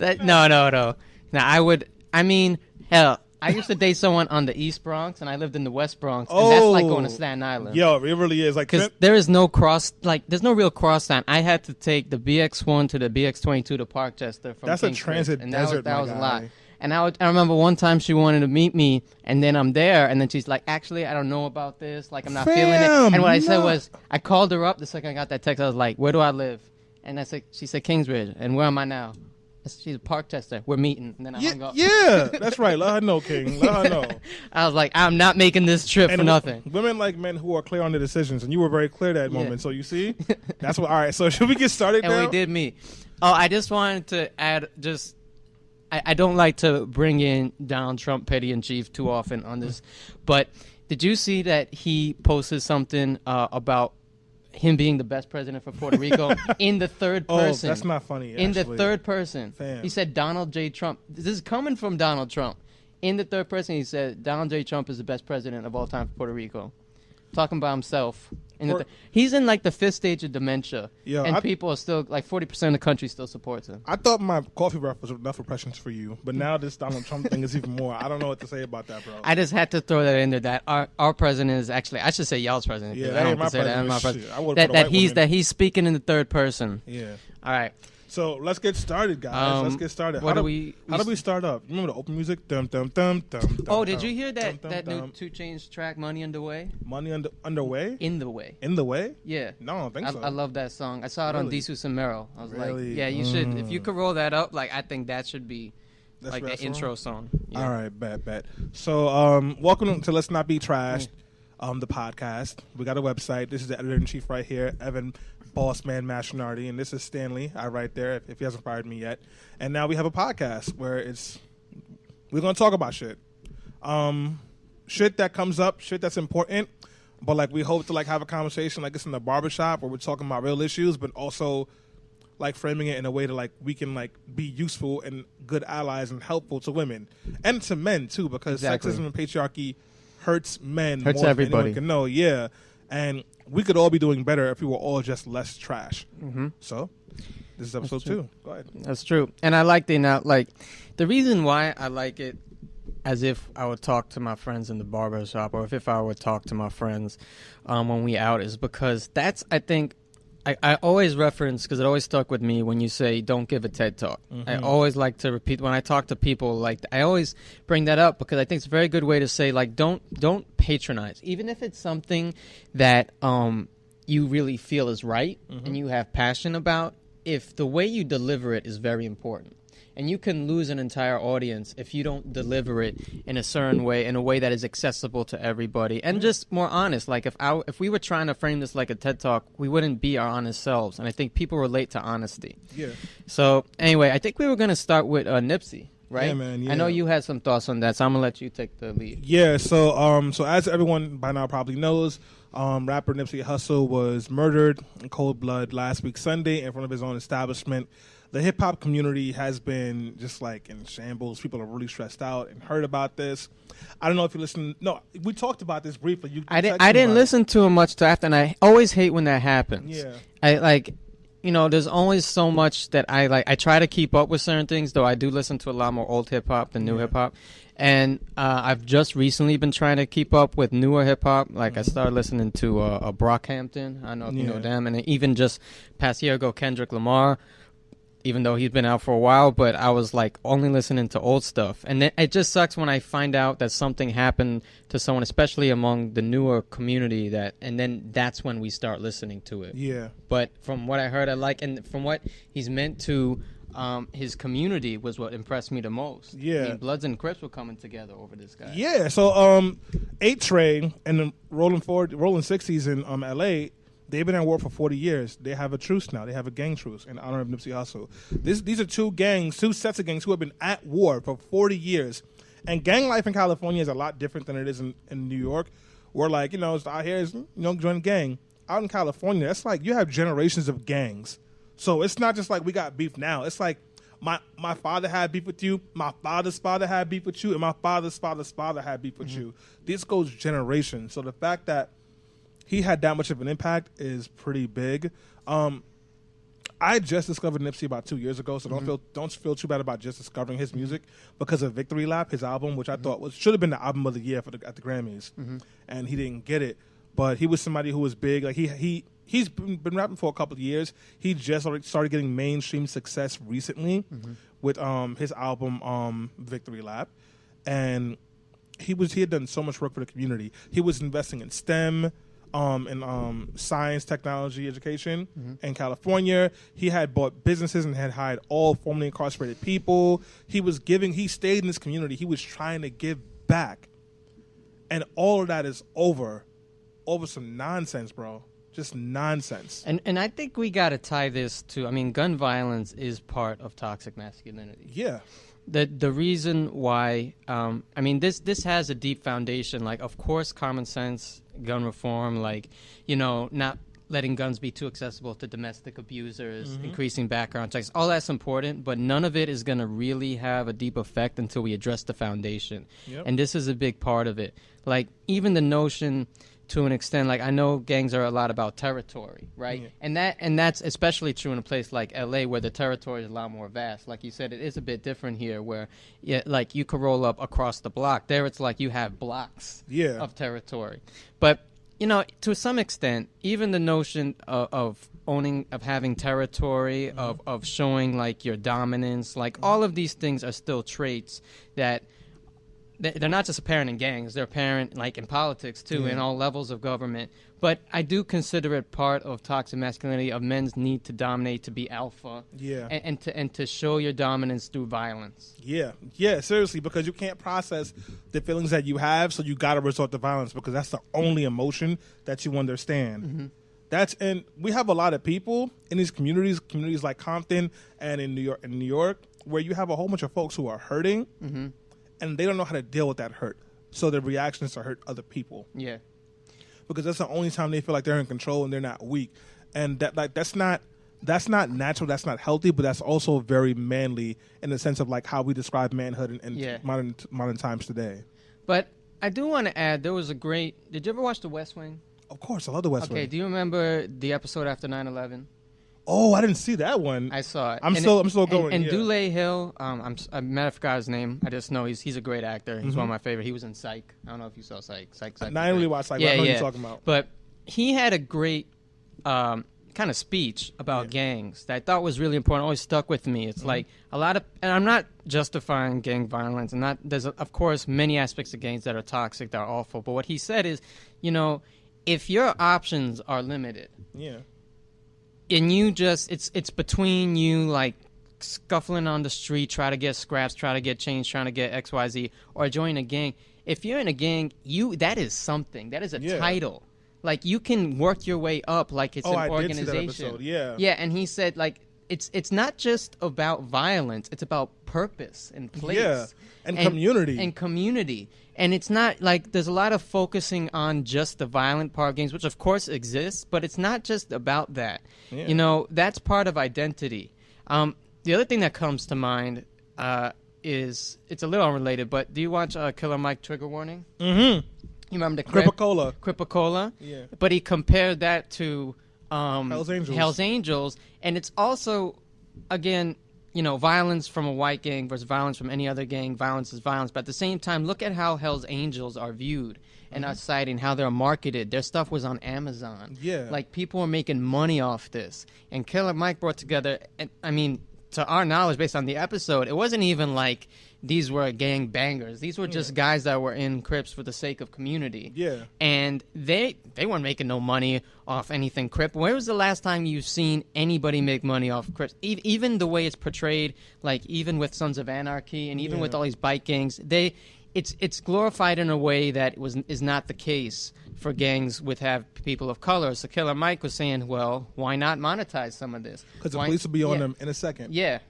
No. Now hell, I used to date someone on the East Bronx, and I lived in the West Bronx, and that's like going to Staten Island. Yo, it really is. Because there is no there's no real cross sign. I had to take the BX1 to the BX22 to Parkchester from That's Kingsbridge, a transit and desert, that was my a guy. lot. And I remember one time she wanted to meet me, and then I'm there, and then she's like, actually, I don't know about this. Like, I'm not feeling it. And what I said was, I called her up the second I got that text. I was like, where do I live? And she said, Kingsbridge. And where am I now? She's Parkchester. We're meeting. And then I hung up. Yeah, that's right. Let her know, King. Let her know. I was like, I'm not making this trip for nothing. Women like men who are clear on their decisions, and you were very clear that moment. So you see, that's what. All right. So should we get started now? And we did meet. Oh, I just wanted to add I don't like to bring in Donald Trump petty in chief too often on this, but did you see that he posted something about him being the best president for Puerto Rico in the third person? Oh, that's not funny. In actually. the third person. Fam. He said Donald J. Trump. This is coming from Donald Trump. In the third person, he said Donald J. Trump is the best president of all time for Puerto Rico. Talking about himself. He's in like the fifth stage of dementia, and people are still like 40% of the country still supports him. I thought my coffee breath was enough impressions for you, but now this Donald Trump thing is even more. I don't know what to say about that, bro. I just had to throw that in there. That our president is actually, I should say y'all's president. Yeah, I don't my have to say president. that. My president. That that he's speaking in the third person. Yeah. All right. So let's get started, guys. Let's get started. How do we start up? Remember the open music? Dum dum dum dum. Oh, did you hear that new 2 Chainz track, "Money Underway"? Money underway? In the way. In the way? Yeah. No, I don't think so. I love that song. I saw it on Desus and Mero. I was like, yeah, you should. If you could roll that up, like I think that should be like the intro song. Yeah. All right, bet. So, welcome to Let's Not Be Trashed, the podcast. We got a website. This is the editor in chief right here, Evan Bossman Mastronardi, and this is Stanley. I right there if he hasn't fired me yet. And now we have a podcast where we're gonna talk about shit, shit that comes up, shit that's important. But like we hope to like have a conversation like it's in the barbershop where we're talking about real issues, but also like framing it in a way that like we can like be useful and good allies and helpful to women and to men too, because sexism and patriarchy hurts men. Hurts more everybody. Than anyone can know, and we could all be doing better if we were all just less trash. Mm-hmm. So this is episode 2. Go ahead. That's true, and I like the reason why I like it. As if I would talk to my friends in the barber shop, or if I would talk to my friends when we out, is because that's, I think, I always reference, because it always stuck with me when you say don't give a TED Talk. Mm-hmm. I always like to repeat when I talk to people, like I always bring that up because I think it's a very good way to say, like, don't patronize. Even if it's something that you really feel is right and you have passion about, if the way you deliver it is very important. And you can lose an entire audience if you don't deliver it in a certain way, in a way that is accessible to everybody, and just more honest. Like if we were trying to frame this like a TED Talk, we wouldn't be our honest selves. And I think people relate to honesty. Yeah. So anyway, I think we were going to start with Nipsey, right? Yeah, man. Yeah. I know you had some thoughts on that, so I'm gonna let you take the lead. Yeah. So so as everyone by now probably knows, rapper Nipsey Hussle was murdered in cold blood last week Sunday in front of his own establishment. The hip-hop community has been just, like, in shambles. People are really stressed out and heard about this. I don't know if you listen. No, we talked about this briefly. I didn't listen to it much till after, and I always hate when that happens. Yeah. There's always so much that I like. I try to keep up with certain things, though I do listen to a lot more old hip-hop than new hip-hop. And I've just recently been trying to keep up with newer hip-hop. Like, I started listening to Brockhampton. I don't know if you know them. And even just past year ago, Kendrick Lamar, even though he's been out for a while, but I was like only listening to old stuff. And it just sucks when I find out that something happened to someone, especially among the newer community, and then that's when we start listening to it. Yeah. But from what I heard, I like, and from what he's meant to his community was what impressed me the most. Yeah. I mean, Bloods and Crips were coming together over this guy. Yeah. So 8 Tray and the Rolling 60s in LA, they've been at war for 40 years. They have a truce now. They have a gang truce in honor of Nipsey Hussle. These are two sets of gangs who have been at war for 40 years. And gang life in California is a lot different than it is in New York, where, like, it's out here is, join a gang. Out in California, it's like you have generations of gangs. So it's not just like we got beef now. It's like my father had beef with you, my father's father had beef with you, and my father's father's father had beef with you. This goes generations. So the fact that he had that much of an impact is pretty big. I just discovered Nipsey about 2 years ago, so don't feel too bad about just discovering his music because of Victory Lap, his album, which I thought should have been the album of the year at the Grammys, and he didn't get it. But he was somebody who was big. Like he's been rapping for a couple of years. He just started getting mainstream success recently with his album Victory Lap, and he had done so much work for the community. He was investing in STEM. In science, technology, education in California. He had bought businesses and had hired all formerly incarcerated people. He stayed in this community. He was trying to give back. And all of that is over some nonsense, bro. Just nonsense. And I think we got to tie this to, gun violence is part of toxic masculinity. Yeah. The reason why, this has a deep foundation. Like, of course, common sense, gun reform, not letting guns be too accessible to domestic abusers, increasing background checks, all that's important, but none of it is going to really have a deep effect until we address the foundation. Yep. And this is a big part of it. Like, even the notion to an extent, like, I know gangs are a lot about territory, right? Yeah. And that's especially true in a place like LA where the territory is a lot more vast. Like you said, it is a bit different here where, like, you could roll up across the block. There it's like you have blocks of territory. But, to some extent, even the notion of having territory, of showing, like, your dominance, like, all of these things are still traits that they're not just apparent in gangs, they're apparent, like, in politics too, in all levels of government. But I do consider it part of toxic masculinity, of men's need to dominate, to be alpha, and to show your dominance through violence. Yeah, seriously, because you can't process the feelings that you have, so you got to resort to violence because that's the only emotion that you understand. And we have a lot of people in these communities like Compton and in New York, where you have a whole bunch of folks who are hurting. And they don't know how to deal with that hurt. So their reaction is to hurt other people. Yeah. Because that's the only time they feel like they're in control and they're not weak. And that's not natural, that's not healthy, but that's also very manly in the sense of, like, how we describe manhood in modern times today. But I do want to add, did you ever watch The West Wing? Of course, I love The West Wing. Okay, do you remember the episode after 9/11? Oh, I didn't see that one. I saw it. I'm still going. And Dule Hill, I forgot his name. I just know he's a great actor. He's one of my favorite. He was in Psych. I don't know if you saw Psych. I didn't really watch Psych. But I know what you're talking about. But he had a great kind of speech about gangs that I thought was really important. Always stuck with me. It's like a lot of, and I'm not justifying gang violence, and there's of course many aspects of gangs that are toxic, that are awful. But what he said is, if your options are limited, and you just, it's between you, like, scuffling on the street, try to get scraps, try to get change, trying to get XYZ, or join a gang. If you're in a gang, that is something. That is a title. Like, you can work your way up like it's an organization. Did see that episode. Yeah. Yeah, and he said, like, it's not just about violence. It's about purpose and place. Yeah, and community. And community. And it's not like there's a lot of focusing on just the violent part of games, which of course exists, but it's not just about that. Yeah. That's part of identity. The other thing that comes to mind is, it's a little unrelated, but do you watch Killer Mike Trigger Warning? You remember the Cripicola? Yeah. But he compared that to Hell's Angels. And it's also, again, violence from a white gang versus violence from any other gang. Violence is violence. But at the same time, look at how Hell's Angels are viewed and are citing, how they're marketed. Their stuff was on Amazon. Yeah. Like, people were making money off this. And Killer Mike brought together, to our knowledge, based on the episode, it wasn't even like these were gang bangers. These were just guys that were in Crips for the sake of community. Yeah. And they weren't making no money off anything Crip. Where was the last time you've seen anybody make money off Crips? Even the way it's portrayed, like, even with Sons of Anarchy and even with all these bike gangs, it's glorified in a way that is not the case for gangs have people of color. So Killer Mike was saying, well, why not monetize some of this? Because the police will be on them in a second. Yeah.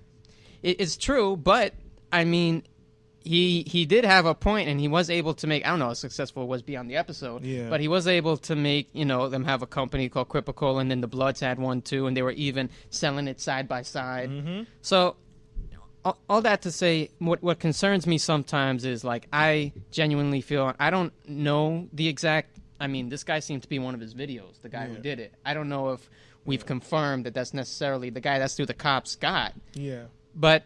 It's true, but he did have a point, and he was able to make, I don't know how successful it was beyond the episode, but he was able to make, them have a company called Cripicola, and then the Bloods had one too, and they were even selling it side by side. So all that to say, what concerns me sometimes is, like, I genuinely feel, I don't know the exact I mean, this guy seemed to be one of his videos, the guy who did it. I don't know if we've confirmed that that's necessarily the guy that's who the cops got. Yeah. But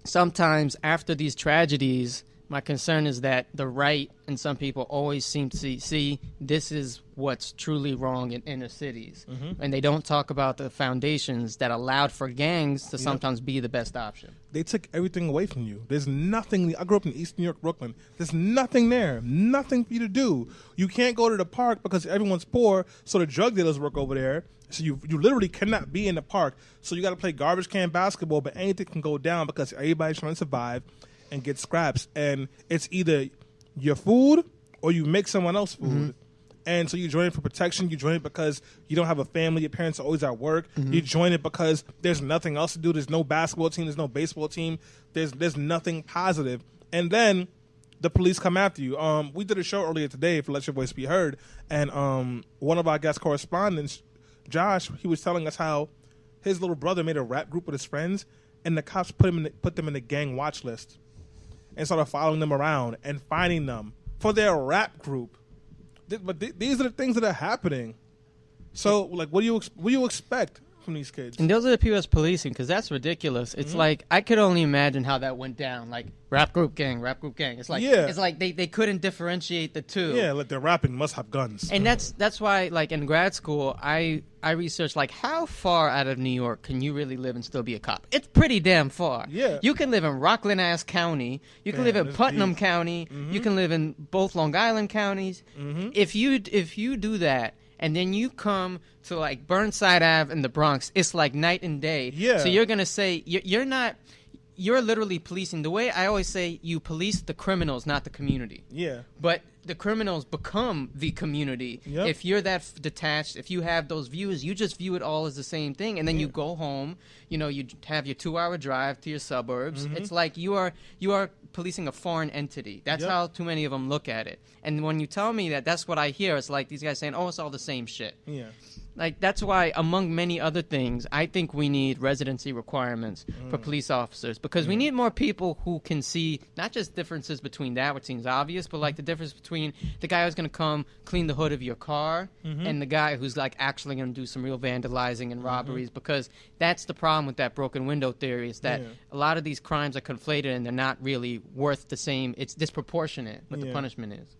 sometimes after these tragedies, my concern is that the right and some people always seem to see this is what's truly wrong in inner cities. And they don't talk about the foundations that allowed for gangs to sometimes be the best option. They took everything away from you. There's nothing. I grew up in East New York, Brooklyn. There's nothing there. Nothing for you to do. You can't go to the park because everyone's poor, so the drug dealers work over there. So you literally cannot be in the park. So you got to play garbage can basketball, but anything can go down because everybody's trying to survive and get scraps. And it's either your food or you make someone else's food. And so you join it for protection. You join it because you don't have a family. Your parents are always at work. You join it because there's nothing else to do. There's no basketball team. There's no baseball team. There's nothing positive. And then the police come after you. We did a show earlier today for Let Your Voice Be Heard. And one of our guest correspondents, Josh, he was telling us how his little brother made a rap group with his friends, and the cops put them in the gang watch list and started following them around and finding them for their rap group. But these are the things that are happening. So, like, what do you expect from these kids? And those are the people that's policing, because that's ridiculous. It's like, I could only imagine how that went down. Like, rap group gang. It's like, it's like they couldn't differentiate the two. Yeah, like they're rapping must have guns. And that's why, like, in grad school, I researched, like, how far out of New York can you really live and still be a cop? It's pretty damn far. Yeah. You can live in Rockland-ass County. You can live in Putnam County. You can live in both Long Island counties. If you do that, and then you come to, like, Burnside Ave in the Bronx, it's like night and day. Yeah. So you're going to say, you're literally policing. The way I always say, you police the criminals, not the community. Yeah. But the criminals become the community. Yep. If you're that detached, if you have those views, you just view it all as the same thing. And then you go home, you have your 2-hour drive to your suburbs. It's like you are policing a foreign entity. That's how too many of them look at it. And when you tell me that, that's what I hear. It's like these guys saying, oh, it's all the same shit. Yeah. Like, that's why, among many other things, I think we need residency requirements for police officers, because we need more people who can see not just differences between that, which seems obvious, but, like, the difference between the guy who's going to come clean the hood of your car and the guy who's, like, actually going to do some real vandalizing and robberies, because that's the problem with that broken window theory, is that a lot of these crimes are conflated and they're not really worth the same. It's disproportionate what the punishment is.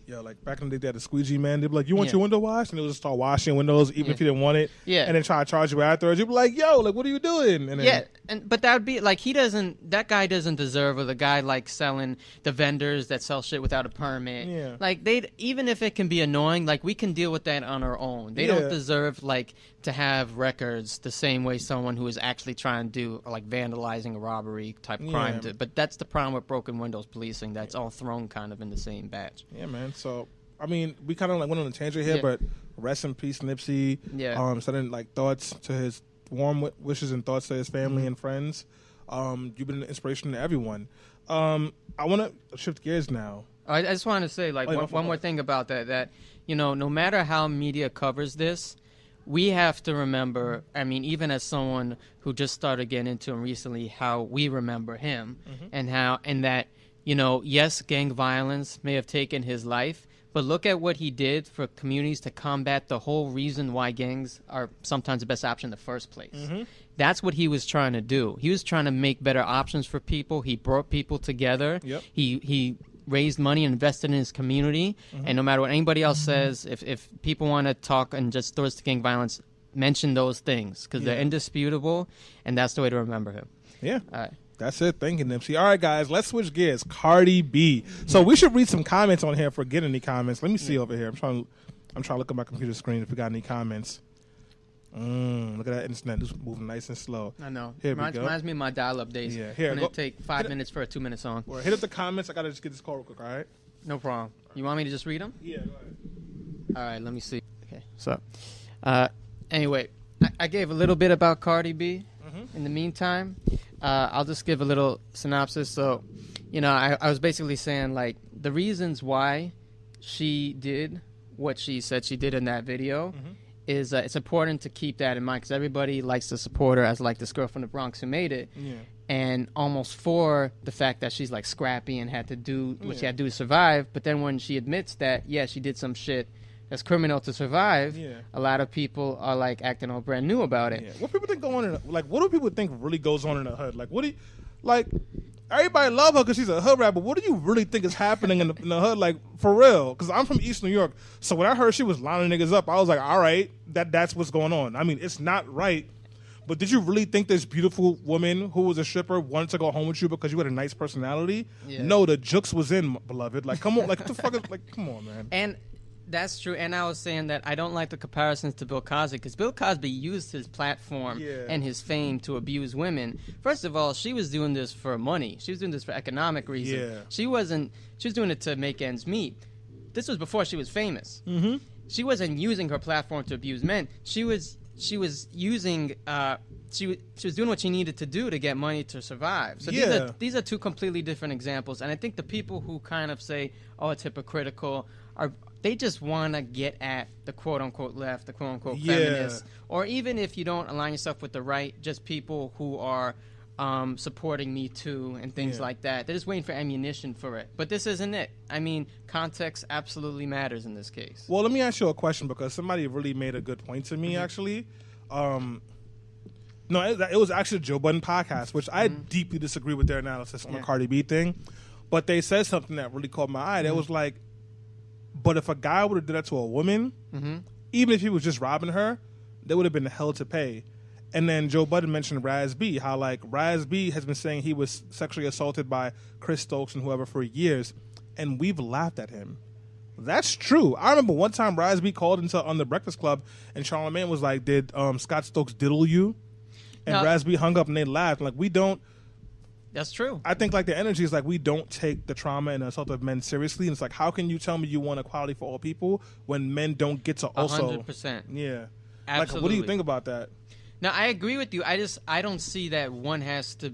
Yeah, like back in the day, they had the squeegee man. They'd be like, "You want your window washed?" And they would just start washing windows, even if you didn't want it. Yeah, and then try to charge you afterwards. You'd be like, "Yo, like, what are you doing?" And then, but that would be like, that guy doesn't deserve, or the guy like selling, the vendors that sell shit without a permit. Yeah, like even if it can be annoying, like we can deal with that on our own. They don't deserve like to have records the same way someone who is actually trying to do like vandalizing a robbery type crime. But that's the problem with broken windows policing. That's all thrown kind of in the same batch. Yeah, man. So. I mean, we kind of like went on a tangent here, but rest in peace, Nipsey. Yeah. Sending like thoughts to his warm wishes and thoughts to his family and friends. You've been an inspiration to everyone. I want to shift gears now. I just want to say like one more thing about that no matter how media covers this, we have to remember, I mean, even as someone who just started getting into him recently, how we remember him and that, yes, gang violence may have taken his life, but look at what he did for communities to combat the whole reason why gangs are sometimes the best option in the first place. That's what he was trying to do. He was trying to make better options for people. He brought people together. He raised money and invested in his community. And no matter what anybody else says, if people want to talk and just throw us to gang violence, mention those things, because they're indisputable, and that's the way to remember him. Yeah. All right. That's it. Thank you, Nipsey. All right, guys, let's switch gears. Cardi B. So we should read some comments on here if we're getting any comments. Let me see over here. I'm trying to look at my computer screen if we got any comments. Look at that internet. It's moving nice and slow. I know. Here we go. Reminds me of my dial-up days. Yeah. Here, when it take 5 minutes for a 2-minute song. Well, hit up the comments. I got to just get this call real quick, all right? No problem. You want me to just read them? Yeah, go ahead. All right, let me see. Okay, so anyway, I gave a little bit about Cardi B. In the meantime, I'll just give a little synopsis. So, I was basically saying, like, the reasons why she did what she said she did in that video is it's important to keep that in mind, because everybody likes to support her, as like this girl from the Bronx who made it. and almost for the fact that she's like scrappy and had to do what she had to do to survive. But then when she admits that, she did some shit that's criminal to survive, a lot of people are like acting all brand new about it. Yeah. What people think going on what do people think really goes on in the hood? Like, what do you, like, everybody love her because she's a hood rapper. What do you really think is happening in the hood? Like, for real? Because I'm from East New York. So when I heard she was lining niggas up, I was like, all right, that's what's going on. I mean, it's not right. But did you really think this beautiful woman who was a stripper wanted to go home with you because you had a nice personality? Yeah. No, the jokes was in, beloved. Like, come on. Like, what the fuck is, like, come on, man. And that's true. And I was saying that I don't like the comparisons to Bill Cosby because Bill Cosby used his platform and his fame to abuse women. First of all, she was doing this for money. She was doing this for economic reasons. Yeah. She was doing it to make ends meet. This was before she was famous. Mm-hmm. She wasn't using her platform to abuse men. She was using she was doing what she needed to do to get money to survive. So these are two completely different examples. And I think the people who kind of say, "Oh, it's hypocritical," they just want to get at the quote-unquote left, the quote-unquote feminists, or even if you don't align yourself with the right, just people who are supporting Me Too and things like that. They're just waiting for ammunition for it. But this isn't it. I mean, context absolutely matters in this case. Well, let me ask you a question because somebody really made a good point to me, actually. No, it was actually a Joe Budden podcast, which I deeply disagree with their analysis on the Cardi B thing. But they said something that really caught my eye. That was like, but if a guy would have did that to a woman, even if he was just robbing her, there would have been hell to pay. And then Joe Budden mentioned Raz B, how like Raz B has been saying he was sexually assaulted by Chris Stokes and whoever for years, and we've laughed at him. That's true. I remember one time Raz B called on the Breakfast Club, and Charlamagne was like, "Did Scott Stokes diddle you?" And Raz B hung up, and they laughed. Like, we don't. That's true. I think like the energy is like we don't take the trauma and assault of men seriously. And it's like, how can you tell me you want equality for all people when men don't get to also? 100%. Yeah. Absolutely. Like, what do you think about that? No, I agree with you. I don't see that one has to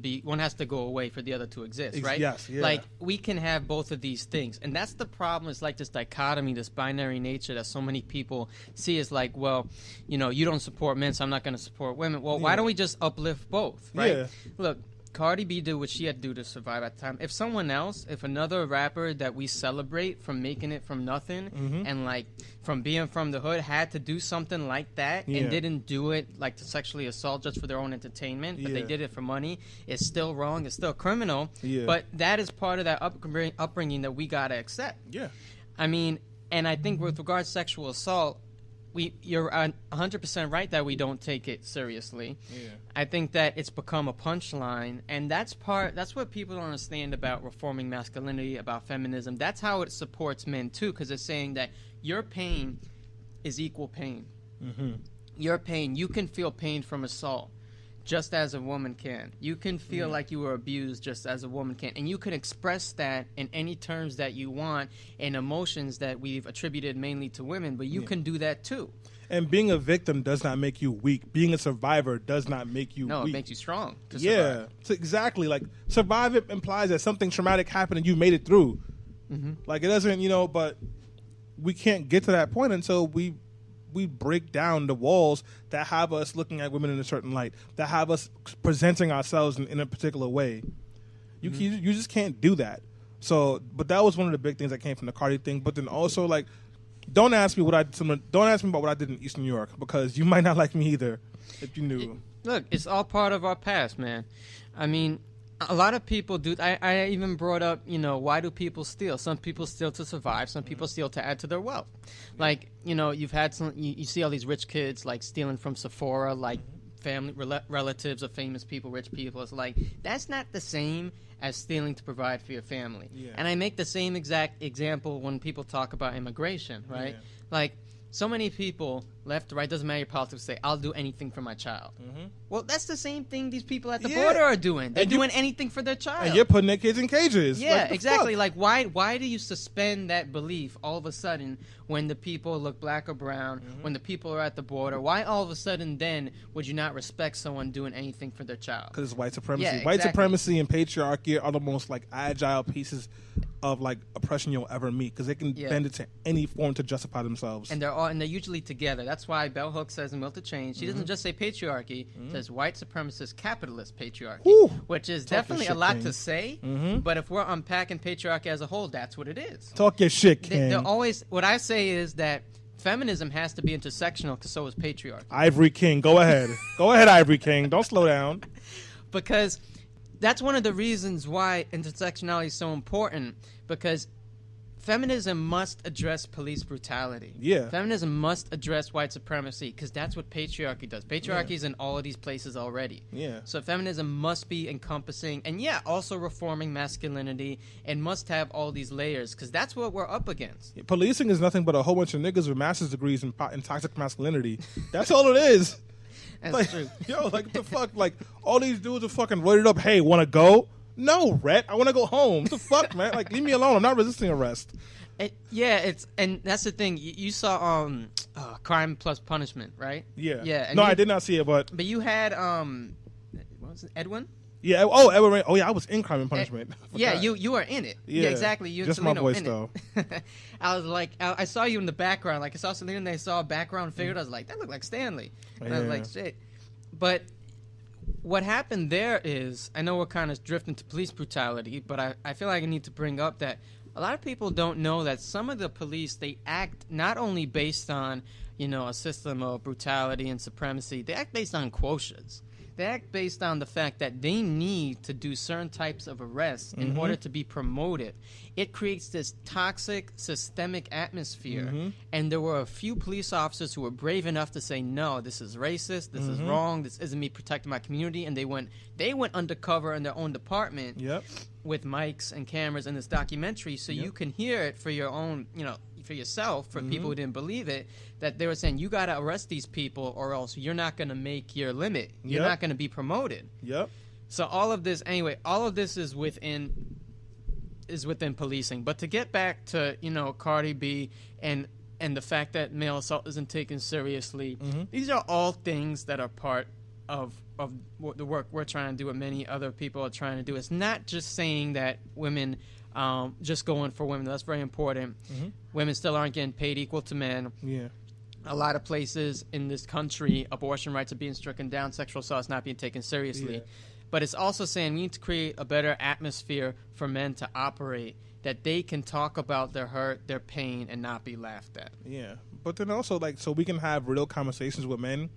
go away for the other to exist, right? Yes, yeah. Like, we can have both of these things. And that's the problem. It's like this dichotomy, this binary nature that so many people see as like, well, you don't support men, so I'm not going to support women. Well, why don't we just uplift both, right? Yeah. Look, Cardi B did what she had to do to survive at the time. If another rapper that we celebrate from making it from nothing and like from being from the hood had to do something like that and didn't do it like to sexually assault just for their own entertainment, but they did it for money, it's still wrong. It's still criminal. Yeah. But that is part of that upbringing that we gotta accept. Yeah. I mean, and I think with regards to sexual assault, you're 100% right that we don't take it seriously. Yeah. I think that it's become a punchline, and that's what people don't understand about reforming masculinity, about feminism. That's how it supports men too, because it's saying that your pain is equal pain. Your pain, you can feel pain from assault just as a woman can. You can feel like you were abused just as a woman can. And you can express that in any terms that you want and emotions that we've attributed mainly to women, but you can do that too. And being a victim does not make you weak. Being a survivor does not make you weak. No, it makes you strong to survive. So exactly. Like, survive it implies that something traumatic happened and you made it through. Like, it doesn't, but we can't get to that point until we break down the walls that have us looking at women in a certain light, that have us presenting ourselves in a particular way. You just can't do that. So, but that was one of the big things that came from the Cardi thing. But then also, like, don't ask me about what I did in East New York, because you might not like me either if you knew. Look, it's all part of our past, man. I mean, a lot of people do. I even brought up, why do people steal? Some people steal to survive. Some people steal to add to their wealth. Like, you've had you see all these rich kids like stealing from Sephora, like family relatives of famous people, rich people. It's like, that's not the same as stealing to provide for your family. Yeah. And I make the same exact example when people talk about immigration, right? Yeah. Like, so many people, left to right, doesn't matter your politics, say, I'll do anything for my child. Well, that's the same thing these people at the border are doing. They're doing anything for their child. And you're putting their kids in cages. Yeah, exactly. Fuck? Like, why do you suspend that belief all of a sudden when the people look black or brown, when the people are at the border? Why all of a sudden then would you not respect someone doing anything for their child? Because it's white supremacy. Yeah, white supremacy and patriarchy are the most, like, agile pieces of like oppression you'll ever meet because they can bend it to any form to justify themselves. And they're usually together. That's why Bell Hooks says in Will to Change, she doesn't just say patriarchy, says white supremacist capitalist patriarchy, which is definitely a lot to say. But if we're unpacking patriarchy as a whole, that's what it is. Talk your shit, King. They're always, what I say is that feminism has to be intersectional because so is patriarchy. Ivory King, go ahead. Go ahead, Ivory King. Don't slow down. Because that's one of the reasons why intersectionality is so important, because feminism must address police brutality. Yeah. Feminism must address white supremacy because that's what patriarchy does. Patriarchy is in all of these places already. Yeah. So feminism must be encompassing and, also reforming masculinity and must have all these layers because that's what we're up against. Policing is nothing but a whole bunch of niggas with master's degrees in toxic masculinity. That's all it is. That's like, true. Yo, like, what the fuck? Like, all these dudes are fucking roided up. Hey, want to go? No, Rhett. I want to go home. What the fuck, man? Like, leave me alone. I'm not resisting arrest. And that's the thing. You saw Crime Plus Punishment, right? Yeah. Yeah. And no, I did not see it, but you had what was it, Edwin? Yeah. Oh, Edwin. Oh, yeah. I was in Crime and Punishment. Yeah, you were in it. Yeah, exactly. You just and Selena my voice in though. I was like, I saw you in the background. Like I saw Selena, and I saw a background figure. I was like, that looked like Stanley. And I was like, shit. But what happened there is, I know we're kind of drifting to police brutality, but I feel like I need to bring up that a lot of people don't know that some of the police, they act not only based on, a system of brutality and supremacy, they act based on quotients. They act based on the fact that they need to do certain types of arrests in order to be promoted. It creates this toxic, systemic atmosphere. And there were a few police officers who were brave enough to say, no, this is racist, this is wrong, this isn't me protecting my community. And they went undercover in their own department with mics and cameras in this documentary so you can hear it for your own, for yourself, for people who didn't believe it, that they were saying, you got to arrest these people or else you're not going to make your limit. You're not going to be promoted. So all of this is within policing. But to get back to, Cardi B and the fact that male assault isn't taken seriously, these are all things that are part of the work we're trying to do and many other people are trying to do. It's not just saying that women just going for women. That's very important. Women still aren't getting paid equal to men. A lot of places in this country, abortion rights are being stricken down, sexual assault is not being taken seriously. But it's also saying we need to create a better atmosphere for men to operate, that they can talk about their hurt, their pain, and not be laughed at. But then also, so we can have real conversations with men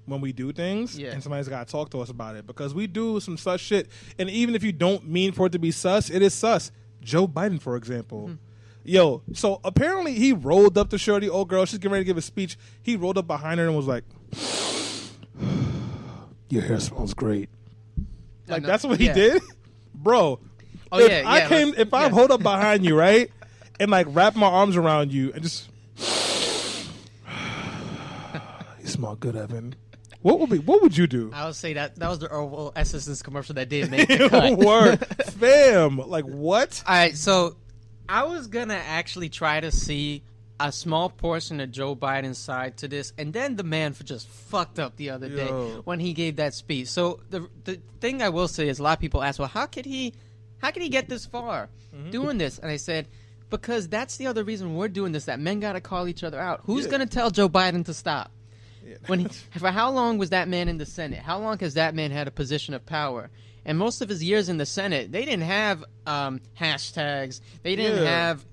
when we do things, and somebody's got to talk to us about it, because we do some sus shit, and even if you don't mean for it to be sus, it is sus. Joe Biden, for example. Yo, so apparently he rolled up to shorty, old girl, she's getting ready to give a speech. He rolled up behind her and was like, your hair smells great. Like, that's what he did? Bro, if I hold up behind you, right, and like wrap my arms around you and just, you smell good, Evan. What would you do? I would say that was the Oval Essence commercial that did make the cut. Word. Fam. Like, what? All right, so I was going to actually try to see a small portion of Joe Biden's side to this, and then the man just fucked up the other day when he gave that speech. So the thing I will say is a lot of people ask, well, how could he get this far doing this? And I said, because that's the other reason we're doing this, that men got to call each other out. Who's going to tell Joe Biden to stop? For how long was that man in the Senate? How long has that man had a position of power? And most of his years in the Senate, they didn't have hashtags. They didn't have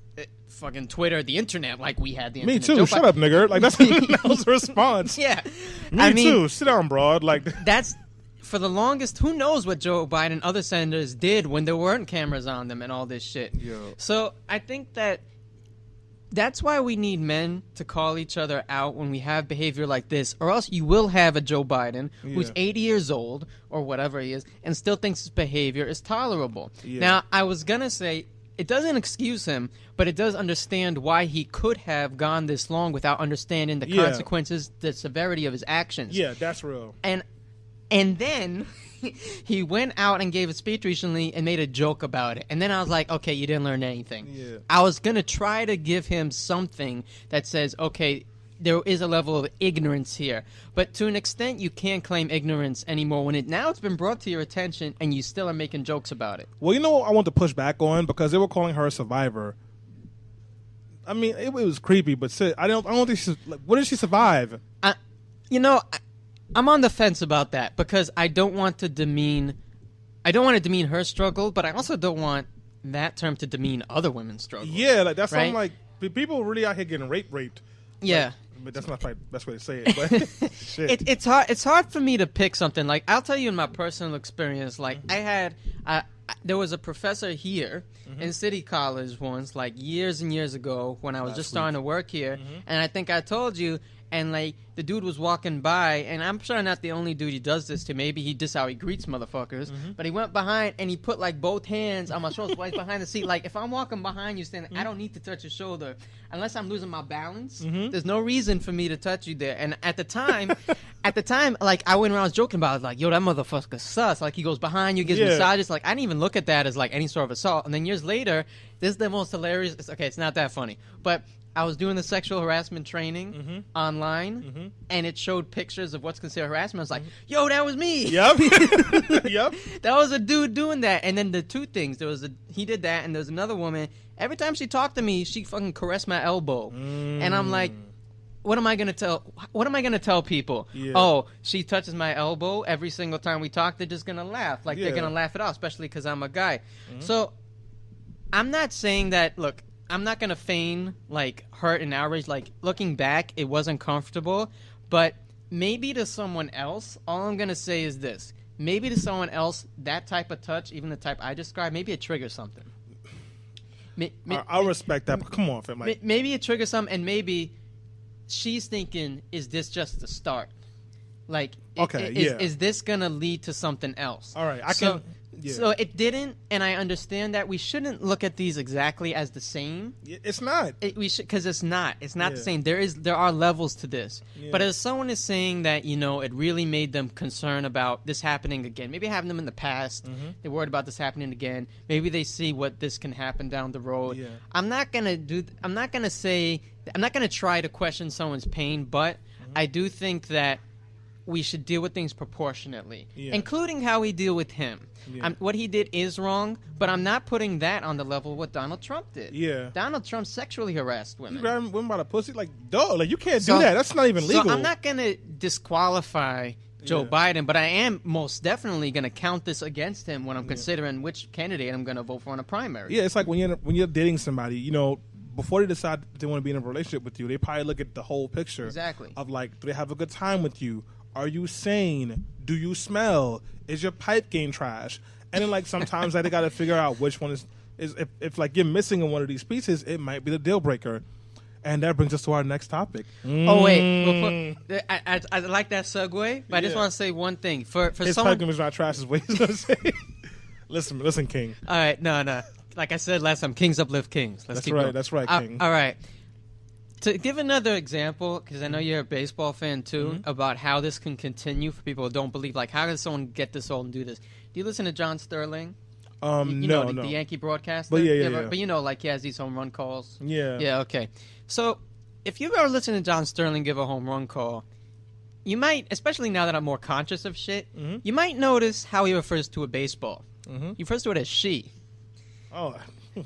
fucking Twitter, the internet, like we had the internet. Me too. Shut up, nigger. Like, that was the response. Me too. Sit down, broad. Like, that's for the longest. Who knows what Joe Biden and other senators did when there weren't cameras on them and all this shit. So I think that's why we need men to call each other out when we have behavior like this, or else you will have a Joe Biden who's 80 years old or whatever he is and still thinks his behavior is tolerable. Now, I was going to say it doesn't excuse him, but it does understand why he could have gone this long without understanding the consequences, the severity of his actions. Yeah, that's real. And then he went out and gave a speech recently and made a joke about it. And then I was like, okay, you didn't learn anything. I was going to try to give him something that says, okay, there is a level of ignorance here. But to an extent, you can't claim ignorance anymore when now it's been brought to your attention and you still are making jokes about it. Well, you know what I want to push back on, because they were calling her a survivor. I mean, it was creepy, but I don't think she's like, what did she survive? I'm on the fence about that because I don't want to demean her struggle, but I also don't want that term to demean other women's struggle. Yeah, like that's right? something like people really out here getting raped. Yeah. Like, but that's not probably the best way to say it. But shit. It's hard for me to pick something. Like, I'll tell you in my personal experience, like there was a professor here in City College once, like years and years ago when I was just starting to work here, and I think I told you, and like the dude was walking by, and I'm sure not the only dude he does this to. Maybe he just how he greets motherfuckers, but he went behind and he put like both hands on my shoulders, right behind the seat. Like if I'm walking behind you, standing, I don't need to touch your shoulder unless I'm losing my balance. There's no reason for me to touch you there. And at the time, like I went around joking about it, like, yo, that motherfucker sus. Like he goes behind you, gives massages. Like I didn't even look at that as like any sort of assault. And then years later, this is the most hilarious. It's not that funny, but I was doing the sexual harassment training online, and it showed pictures of what's considered harassment. I was like, yo, that was me. Yep. Yep. That was a dude doing that. And then the two things, he did that, and there was another woman. Every time she talked to me, she fucking caressed my elbow. And I'm like, what am I gonna tell people? Yeah. Oh, she touches my elbow every single time we talk. They're just gonna laugh. Like they're gonna laugh it off, especially because I'm a guy. So I'm not saying that, look, I'm not going to feign, like, hurt and outrage. Like, looking back, it wasn't comfortable. But maybe to someone else, all I'm going to say is this. Maybe to someone else, that type of touch, even the type I described, maybe it triggers something. I'll respect that, but come on, fam. Maybe it triggers something, and maybe she's thinking, is this just the start? Like, is this going to lead to something else? All right, So it didn't, and I understand that we shouldn't look at these exactly as the same. It's not. Because it's not. It's not the same. There are levels to this. Yeah. But as someone is saying that, it really made them concerned about this happening again. Maybe it happened to them in the past. They're worried about this happening again. Maybe they see what this can happen down the road. Yeah. I'm not gonna try to question someone's pain, but I do think that we should deal with things proportionately, including how we deal with him. Yeah. What he did is wrong, but I'm not putting that on the level of what Donald Trump did. Yeah, Donald Trump sexually harassed women. You grabbed women by the pussy? Like, dog, like you can't do that. That's not even legal. So I'm not going to disqualify Joe Biden, but I am most definitely going to count this against him when I'm considering which candidate I'm going to vote for in a primary. Yeah, it's like when you're dating somebody, before they decide they want to be in a relationship with you, they probably look at the whole picture. Exactly. Of like, do they have a good time with you? Are you sane? Do you smell? Is your pipe game trash? And then like sometimes they got to figure out which one is if like you're missing in one of these pieces, it might be the deal breaker. And that brings us to our next topic. Oh wait, I like that segue, but I just want to say one thing for his someone. His pipe game is not trash, is what he's gonna say. Listen, King. All right, no. Like I said last time, kings uplift kings. That's right. That's right, King. All right. To give another example, because I know you're a baseball fan too, about how this can continue for people who don't believe. Like, how does someone get this old and do this? Do you listen to John Sterling? No. The Yankee broadcaster? But yeah. But like he has these home run calls. Yeah. Yeah, okay. So, if you've ever listened to John Sterling give a home run call, you might, especially now that I'm more conscious of shit, you might notice how he refers to a baseball. He refers to it as she. Oh,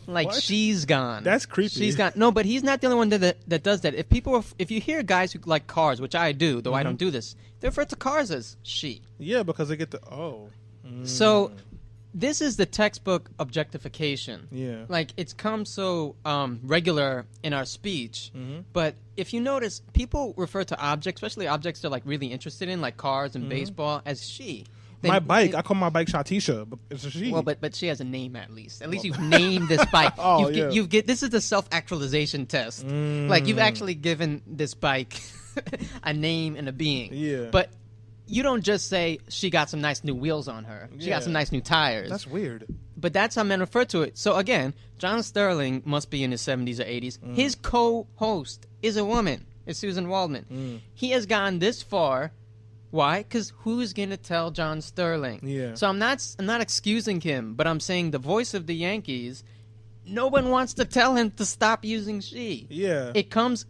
like what? She's gone. That's creepy. She's gone. No, but he's not the only one that does that. If you hear guys who like cars, which I do, though I don't do this, they refer to cars as she. Yeah, because they get the So this is the textbook objectification. Yeah. Like it's come so regular in our speech. But if you notice, people refer to objects, especially objects they're like really interested in, like cars and baseball, as she. I call my bike Shatisha, but it's a she. Well, but she has a name at least. At least you've named this bike. This is the self-actualization test. Like you've actually given this bike a name and a being. Yeah. But you don't just say she got some nice new wheels on her. She got some nice new tires. That's weird. But that's how men refer to it. So again, John Sterling must be in his 70s or 80s. His co-host is a woman. It's Susan Waldman. He has gone this far. Why? Because who's going to tell John Sterling? Yeah. So I'm not excusing him, but I'm saying the voice of the Yankees no one wants to tell him to stop using she. Yeah. It comes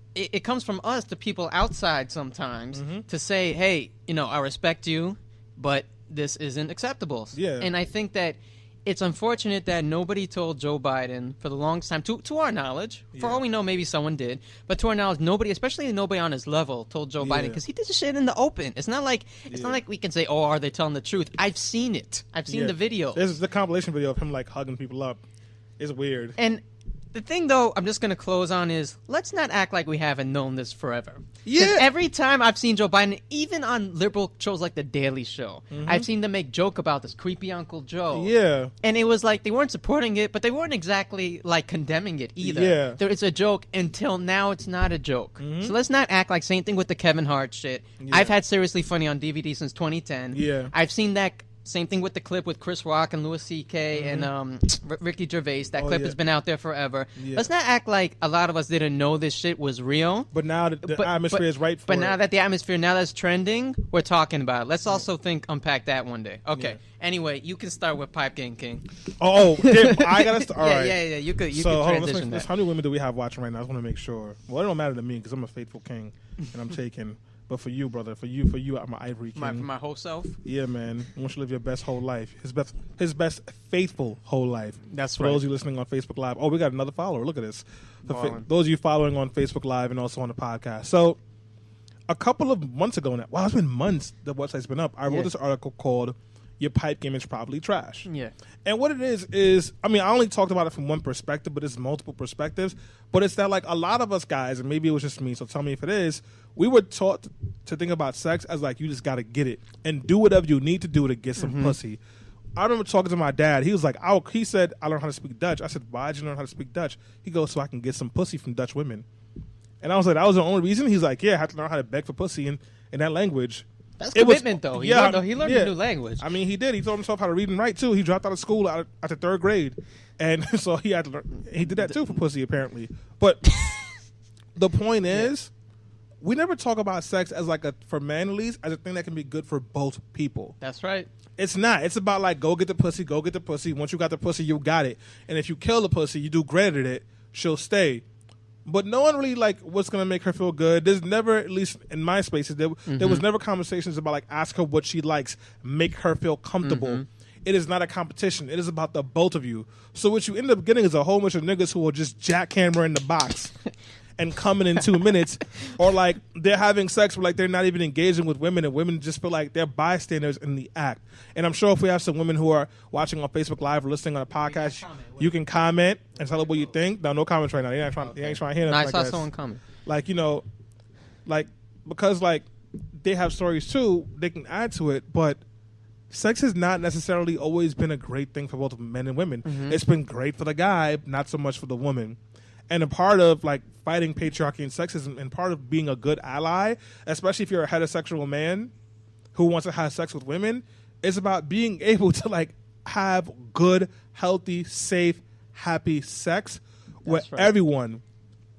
from us, the people outside sometimes, to say, hey, I respect you, but this isn't acceptable. Yeah. And I think that it's unfortunate that nobody told Joe Biden for the longest time, to our knowledge. For all we know, maybe someone did. But to our knowledge, nobody, especially nobody on his level, told Joe Biden, because he did the shit in the open. It's not like we can say, oh, are they telling the truth? I've seen it. I've seen the video. There's the compilation video of him like hugging people up. It's weird. And the thing, though, I'm just going to close on is, let's not act like we haven't known this forever. Yeah. Every time I've seen Joe Biden, even on liberal shows like The Daily Show, I've seen them make joke about this creepy Uncle Joe. Yeah. And it was like they weren't supporting it, but they weren't exactly like condemning it either. Yeah. It's a joke until now it's not a joke. So let's not act like same thing with the Kevin Hart shit. I've had Seriously Funny on DVD since 2010. Yeah. I've seen that. Same thing with the clip with Chris Rock and Louis C.K. and Ricky Gervais. That clip has been out there forever. Yeah. Let's not act like a lot of us didn't know this shit was real. But now the atmosphere is right for it. But now that the atmosphere, now that's trending, we're talking about it. Let's also unpack that one day. Okay. Yeah. Anyway, you can start with Pipe Game King. Oh, I got to start. All right. Yeah. You could transition that. How many women do we have watching right now? I just want to make sure. Well, it don't matter to me because I'm a faithful king and I'm taking... But for you, brother, for you, I'm an ivory king. My whole self? Yeah, man. I want you to live your best whole life. His best faithful whole life. That's for right. For those of you listening on Facebook Live. Oh, we got another follower. Look at this. Those of you following on Facebook Live and also on the podcast. So, a couple of months ago now, wow, it's been months the website's been up. I wrote this article called Your Pipe Game is Probably Trash. Yeah. And what it is, I mean, I only talked about it from one perspective, but it's multiple perspectives. But it's that, like, a lot of us guys, and maybe it was just me, so tell me if it is, we were taught to think about sex as, like, you just got to get it and do whatever you need to do to get some pussy. I remember talking to my dad. He was like, he said, I learned how to speak Dutch. I said, why did you learn how to speak Dutch? He goes, so I can get some pussy from Dutch women. And I was like, that was the only reason? He's like, yeah, I had to learn how to beg for pussy in that language. That's commitment, though. He learned a new language. I mean, he did. He taught himself how to read and write, too. He dropped out of school after third grade. And so he had to learn. He did that, too, for pussy, apparently. But the point is, we never talk about sex as, like, for men, at least, as a thing that can be good for both people. That's right. It's not. It's about, like, go get the pussy, go get the pussy. Once you got the pussy, you got it. And if you kill the pussy, you do great at it, she'll stay. But no one really, like, what's going to make her feel good. There's never, at least in my spaces, there was never conversations about, like, ask her what she likes, make her feel comfortable. It is not a competition. It is about the both of you. So what you end up getting is a whole bunch of niggas who will just jackhammer in the box and coming in 2 minutes. Or, like, they're having sex, but, like, they're not even engaging with women, and women just feel like they're bystanders in the act. And I'm sure if we have some women who are watching on Facebook Live or listening on a podcast, you can comment and tell them what you think. No comments right now. They ain't trying to hear that. I saw someone comment. Like, like, because, like, they have stories, too, they can add to it, but sex has not necessarily always been a great thing for both men and women. It's been great for the guy, not so much for the woman. And a part of, like, fighting patriarchy and sexism and part of being a good ally, especially if you're a heterosexual man who wants to have sex with women, is about being able to, like, have good, healthy, safe, happy sex where everyone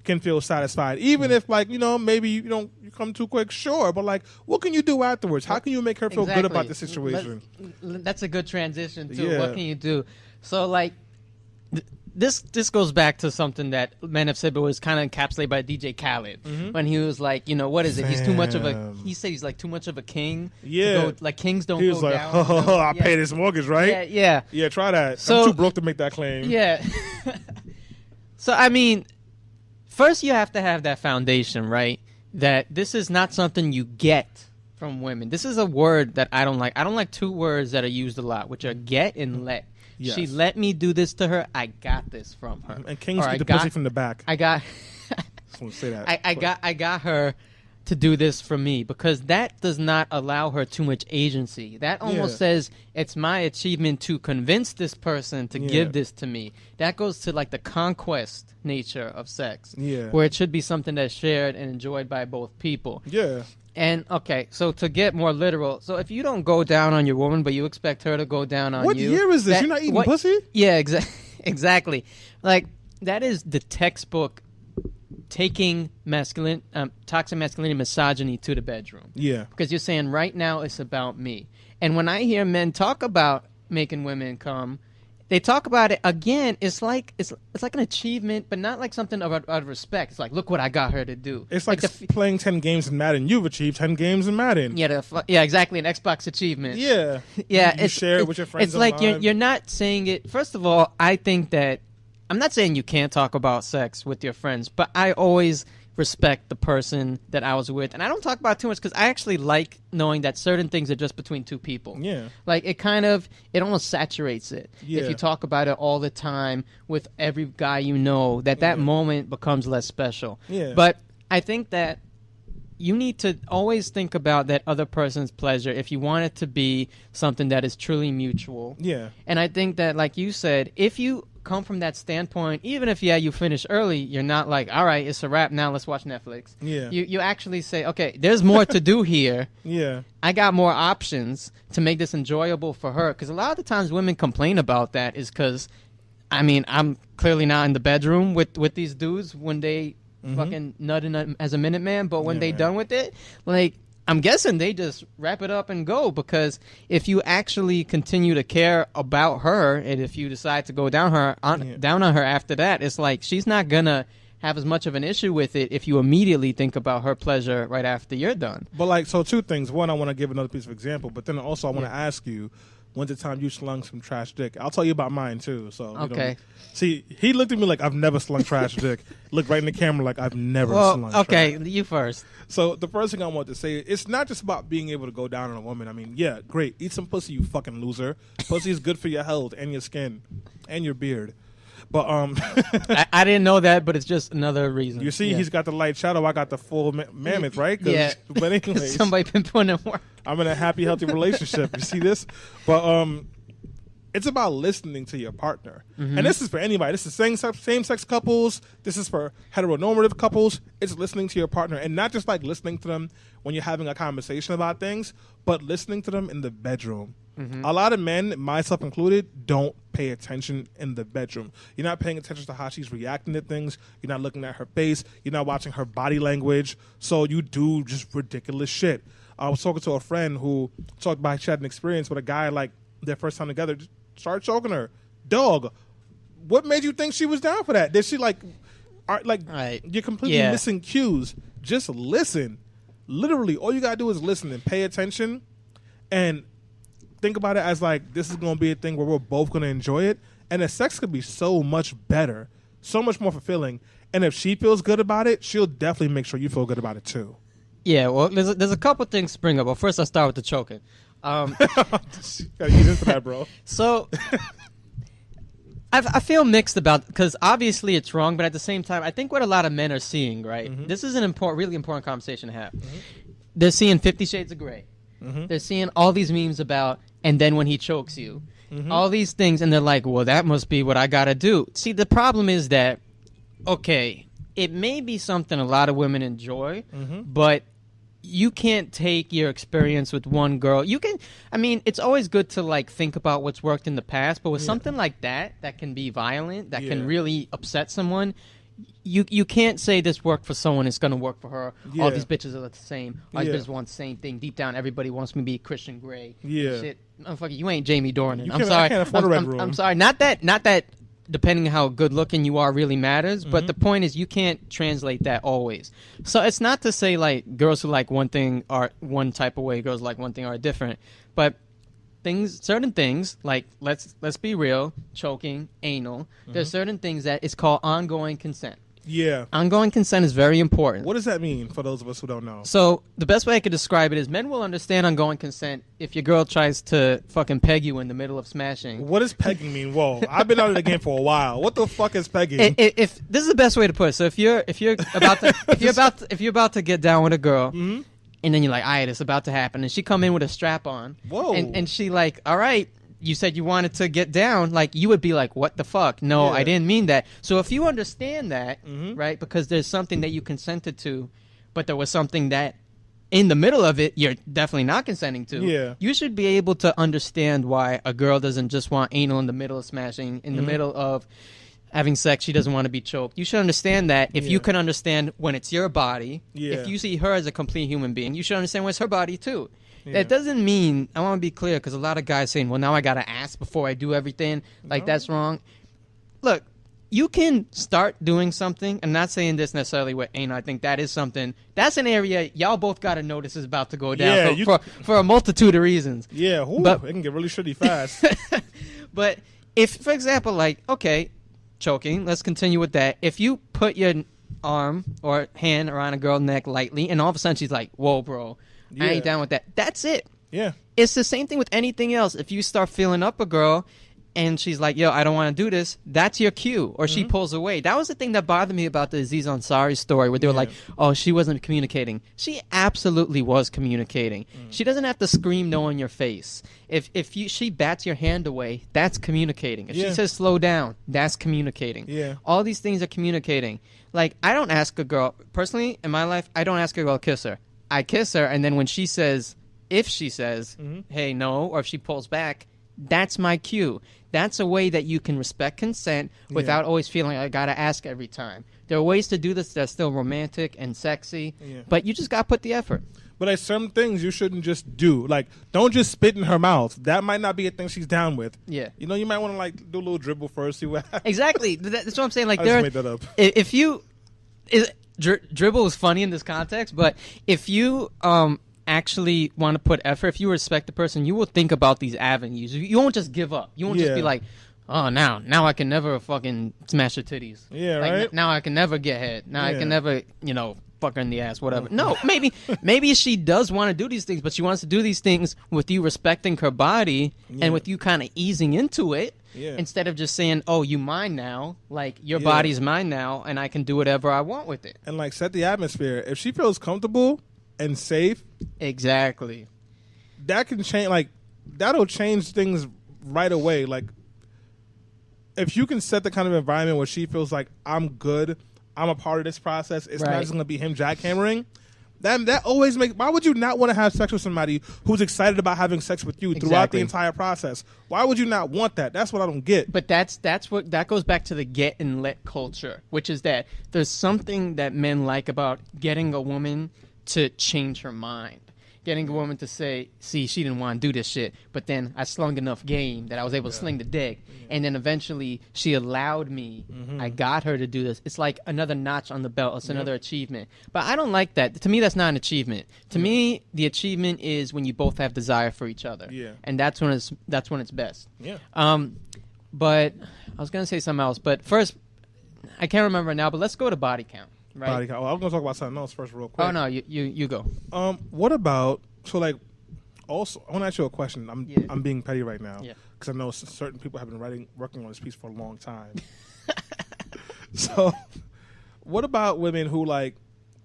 can feel satisfied. Even if, like, maybe you come too quick, sure. But, like, what can you do afterwards? How can you make her feel good about the situation? That's a good transition, too. Yeah. What can you do? So, like, This goes back to something that men have said, but was kind of encapsulated by DJ Khaled when he was like, what is it? He's too much of a. He said he's like too much of a king. Yeah, like kings don't. He was go like, down. I pay this mortgage, right? Yeah. Try that. So, I'm too broke to make that claim. Yeah. So I mean, first you have to have that foundation, right? That this is not something you get from women. This is a word that I don't like. I don't like two words that are used a lot, which are get and let. Yes. She let me do this to her. I got this from her. And kings get the pussy from the back. I got. Just want to say that. I got her to do this for me because that does not allow her too much agency. That almost says it's my achievement to convince this person to give this to me. That goes to, like, the conquest nature of sex. Yeah. Where it should be something that's shared and enjoyed by both people. Yeah. And, okay, so to get more literal, so if you don't go down on your woman, but you expect her to go down on you. What year is this? You're not eating pussy? Yeah, exactly. Like, that is the textbook taking toxic masculinity, misogyny to the bedroom. Yeah. Because you're saying right now it's about me. And when I hear men talk about making women come, they talk about it again. It's like an achievement, but not like something out of respect. It's like, look what I got her to do. It's like playing 10 games in Madden. You've achieved 10 games in Madden. Yeah, yeah, exactly. An Xbox achievement. Yeah, yeah. You share it with your friends. It's like you're not saying it. First of all, I think that I'm not saying you can't talk about sex with your friends, but I always respect the person that I was with, and I don't talk about it too much because I actually like knowing that certain things are just between two people. Yeah, like it almost saturates it. Yeah. If you talk about it all the time with every guy you know, that moment becomes less special. Yeah, but I think that you need to always think about that other person's pleasure if you want it to be something that is truly mutual. Yeah, and I think that, like you said, if you come from that standpoint, even if you finish early, you're not like, all right, it's a wrap now, let's watch Netflix. Yeah, you actually say, okay, there's more to do here. Yeah, I got more options to make this enjoyable for her, because a lot of the times women complain about that is because I'm clearly not in the bedroom with these dudes when they fucking nutting as a Minuteman, but when they done with it, like, I'm guessing they just wrap it up and go, because if you actually continue to care about her, and if you decide to go down on her after that, it's like she's not gonna have as much of an issue with it if you immediately think about her pleasure right after you're done. But like, so two things. One, I want to give another piece of example, but then also I want to ask you, when's the time you slung some trash dick? I'll tell you about mine too. So okay. See, he looked at me like I've never slung trash dick. Looked right in the camera like I've never slung trash. Okay, you first. So the first thing I want to say, it's not just about being able to go down on a woman. I mean, yeah, great. Eat some pussy, you fucking loser. Pussy is good for your health and your skin and your beard. But I didn't know that, but it's just another reason. You see, he's got the light shadow. I got the full mammoth, right? Yeah. But anyways, somebody been putting in work. I'm in a happy, healthy relationship. You see this? But it's about listening to your partner. And this is for anybody. This is same-sex couples. This is for heteronormative couples. It's listening to your partner. And not just like listening to them when you're having a conversation about things, but listening to them in the bedroom. A lot of men, myself included, don't pay attention in the bedroom. You're not paying attention to how she's reacting to things. You're not looking at her face. You're not watching her body language. So you do just ridiculous shit. I was talking to a friend who talked about she had an experience with a guy, like, their first time together, just started choking her. Dog, what made you think she was down for that? Did she, you're completely missing cues. Just listen. Literally, all you got to do is listen and pay attention and think about it as like, this is going to be a thing where we're both going to enjoy it. And the sex could be so much better, so much more fulfilling. And if she feels good about it, she'll definitely make sure you feel good about it too. Yeah, well, there's a couple things spring up. Well, first I'll start with the choking. Gotta get into that, bro. So I feel mixed about, because obviously it's wrong, but at the same time, I think what a lot of men are seeing, right? This is an really important conversation to have. They're seeing 50 Shades of Grey. They're seeing all these memes about, and then when he chokes you, all these things, and they're like, well, that must be what I gotta do. See, the problem is that, okay, it may be something a lot of women enjoy, but you can't take your experience with one girl. You can, I mean, it's always good to like think about what's worked in the past, but with something like that can be violent, that can really upset someone, you can't say this worked for someone, it's going to work for her. All these bitches are the same. All these bitches want the same thing. Deep down, everybody wants me to be Christian Grey. Shit. Motherfucker, you ain't Jamie Dornan. I'm sorry. I can't afford a red room. I'm sorry. Not that depending on how good looking you are really matters, but the point is you can't translate that always. So it's not to say like girls who like one thing are one type of way, girls who like one thing are different, but certain things like let's be real, choking, anal, there's certain things that it's called ongoing consent. Yeah. Ongoing consent is very important. What does that mean for those of us who don't know? So the best way I could describe it is men will understand ongoing consent if your girl tries to fucking peg you in the middle of smashing. What does pegging mean? Whoa, I've been out of the game for a while. What the fuck is pegging? If this is the best way to put it. So if you're about to if you're about to get down with a girl, and then you're like, all right, it's about to happen, and she come in with a strap on, and she like, all right, you said you wanted to get down, like you would be like, what the fuck? No, I didn't mean that. So if you understand that, right, because there's something that you consented to, but there was something that in the middle of it you're definitely not consenting to, you should be able to understand why a girl doesn't just want anal in the middle of smashing, in the middle of having sex, she doesn't want to be choked. You should understand that if you can understand when it's your body, if you see her as a complete human being, you should understand when it's her body too. That doesn't mean, I want to be clear, because a lot of guys saying, well, now I got to ask before I do everything. Like, that's wrong. Look, you can start doing something. I'm not saying this necessarily with anal. I think that is something. That's an area y'all both got to know this is about to go down for a multitude of reasons. Yeah, but it can get really shitty fast. But if, for example, like, okay, choking, let's continue with that. If you put your arm or hand around a girl's neck lightly, and all of a sudden she's like, whoa, bro, I ain't down with that. That's it. Yeah. It's the same thing with anything else. If you start feeling up a girl and she's like, yo, I don't want to do this, that's your cue. Or she pulls away. That was the thing that bothered me about the Aziz Ansari story, where they were like, oh, she wasn't communicating. She absolutely was communicating. She doesn't have to scream no in your face. If she bats your hand away, that's communicating. If she says slow down, that's communicating. Yeah. All these things are communicating. Like, I don't ask a girl, personally, in my life, I don't ask a girl to kiss her. I kiss her, and then when she says, if she says, hey, no, or if she pulls back, that's my cue. That's a way that you can respect consent without always feeling like I got to ask every time. There are ways to do this that's still romantic and sexy, but you just got to put the effort. But there's some things you shouldn't just do. Like, don't just spit in her mouth. That might not be a thing she's down with. Yeah. You know, you might want to, like, do a little dribble first, see what happens. Exactly. That's what I'm saying. Like, I just made that up. If you... dribble is funny in this context, but if you actually want to put effort, if you respect the person, you will think about these avenues. You won't just give up. You won't just be like, oh, now I can never fucking smash her titties. Yeah, like, right? Now I can never get head. Now I can never, fuck her in the ass, whatever. No, maybe she does want to do these things, but she wants to do these things with you respecting her body and with you kind of easing into it. Yeah. Instead of just saying, oh, you mine now, like, your body's mine now, and I can do whatever I want with it. And, like, set the atmosphere. If she feels comfortable and safe. Exactly. That can change, like, that'll change things right away. Like, if you can set the kind of environment where she feels like, I'm good, I'm a part of this process, it's not just going to be him jackhammering. That always makes... Why would you not want to have sex with somebody who's excited about having sex with you throughout the entire process? Why would you not want that? That's what I don't get. But that goes back to the get and let culture, which is that there's something that men like about getting a woman to change her mind. Getting a woman to say, see, she didn't want to do this shit, but then I slung enough game that I was able to sling the dick, and then eventually she allowed me. I got her to do this. It's like another notch on the belt. It's another achievement. But I don't like that. To me, that's not an achievement. To me, the achievement is when you both have desire for each other. Yeah. And that's when it's best. Yeah. But I was gonna say something else, but first, I can't remember now. But let's go to body count. Right. Body count. Well, I was gonna talk about something else first, real quick. Oh no, you go. What about also? I want to ask you a question. I'm being petty right now because I know certain people have been working on this piece for a long time. So, what about women who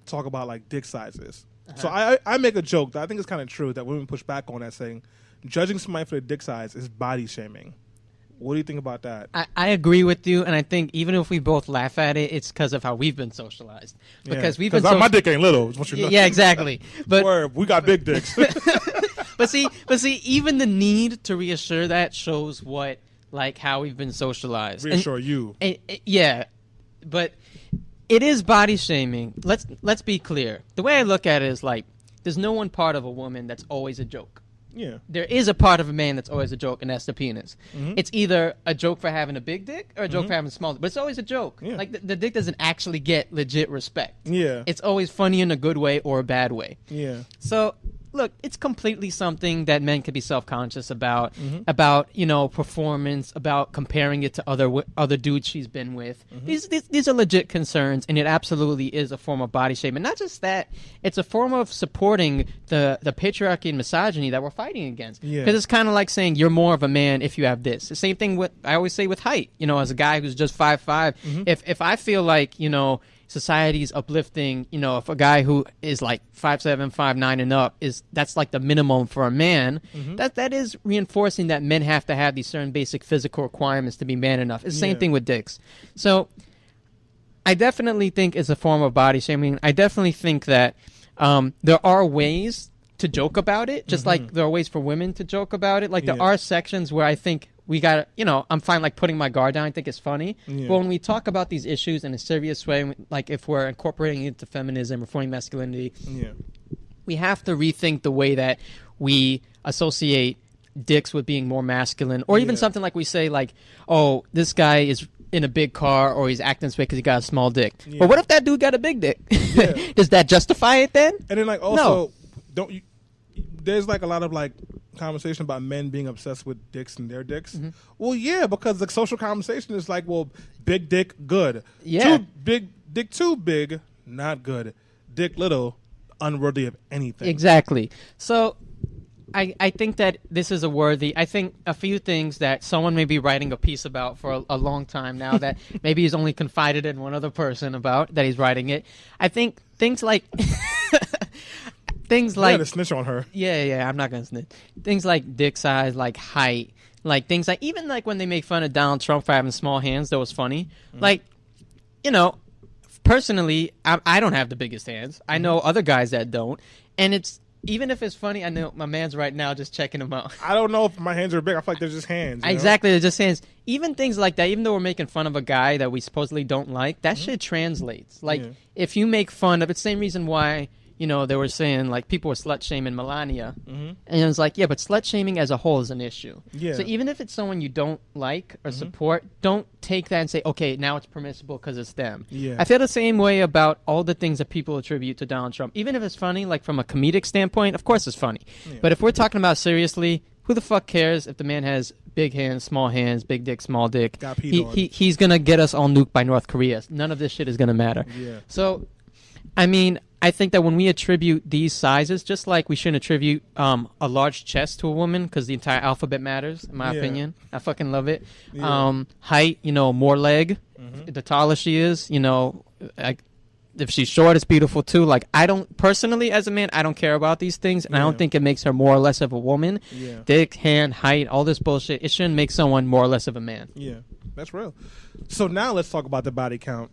talk about dick sizes? So I make a joke that I think is kind of true that women push back on that, saying judging somebody for their dick size is body shaming. What do you think about that? I agree with you, and I think even if we both laugh at it, it's because of how we've been socialized. Because we've been my dick ain't little. Yeah, exactly. But we got big dicks. But see, even the need to reassure that shows how we've been socialized. Reassure you. Yeah, but it is body shaming. Let's be clear. The way I look at it is there's no one part of a woman that's always a joke. Yeah. There is a part of a man that's always a joke, and that's the penis. It's either a joke for having a big dick or a joke for having a small dick, but it's always a joke. Yeah. The dick doesn't actually get legit respect. Yeah. It's always funny in a good way or a bad way. Yeah. So, look, it's completely something that men could be self-conscious about performance, about comparing it to other dudes she's been with. These are legit concerns, and it absolutely is a form of body shaming. Not just that, it's a form of supporting the patriarchy and misogyny that we're fighting against. Because it's kind of like saying you're more of a man if you have this. The same thing I always say with height. As a guy who's just 5'5", if I feel like, society's uplifting, if a guy who is 5'7", 5'9" and up that's the minimum for a man, that is reinforcing that men have to have these certain basic physical requirements to be man enough. It's the same thing with dicks. So I definitely think it's a form of body shaming. I definitely think that there are ways to joke about it, just like there are ways for women to joke about it. There are sections where I think we got to, I'm fine putting my guard down. I think it's funny. Yeah. But when we talk about these issues in a serious way, if we're incorporating it into feminism, reforming masculinity, we have to rethink the way that we associate dicks with being more masculine, or even something like we say like, oh, this guy is in a big car, or he's acting this way because he got a small dick. But what if that dude got a big dick? Does that justify it then? And then like also there's like a lot of like conversation about men being obsessed with dicks and their dicks. Well, yeah, because the social conversation is like, well, big dick, good. Dick too big, not good. Dick little, unworthy of anything. Exactly. So I think that this is I think a few things that someone may be writing a piece about for a long time now that maybe he's only confided in one other person about, that he's writing it. I think things like... things like... You gotta snitch on her. Yeah, I'm not gonna snitch. Things like dick size, like height, like things like... Even like when they make fun of Donald Trump for having small hands, that was funny. Like, you know, personally, I don't have the biggest hands. I know other guys that don't. And it's... Even if it's funny, I know my man's right now just checking them out. I don't know if my hands are big. I feel like they're just hands. Exactly, they're just hands. Even things like that, even though we're making fun of a guy that we supposedly don't like, that shit translates. Like, if you make fun of... It's the same reason why, you know, they were saying, like, people were slut-shaming Melania. And it was like, yeah, but slut-shaming as a whole is an issue. So even if it's someone you don't like or support, don't take that and say, okay, now it's permissible because it's them. I feel the same way about all the things that people attribute to Donald Trump. Even if it's funny, like from a comedic standpoint, of course it's funny. But if we're talking about seriously, who the fuck cares if the man has big hands, big dick, small dick? He's going to get us all nuked by North Korea. None of this shit is going to matter. So, I mean... I think that when we attribute these sizes, just like we shouldn't attribute a large chest to a woman because the entire alphabet matters, in my opinion. I fucking love it. Height, you know, more leg. The taller she is, you know, if she's short, it's beautiful too. Like, I don't, personally, as a man, I don't care about these things, and I don't think it makes her more or less of a woman. Dick, hand, height, all this bullshit, it shouldn't make someone more or less of a man. Yeah, that's real. So now let's talk about the body count.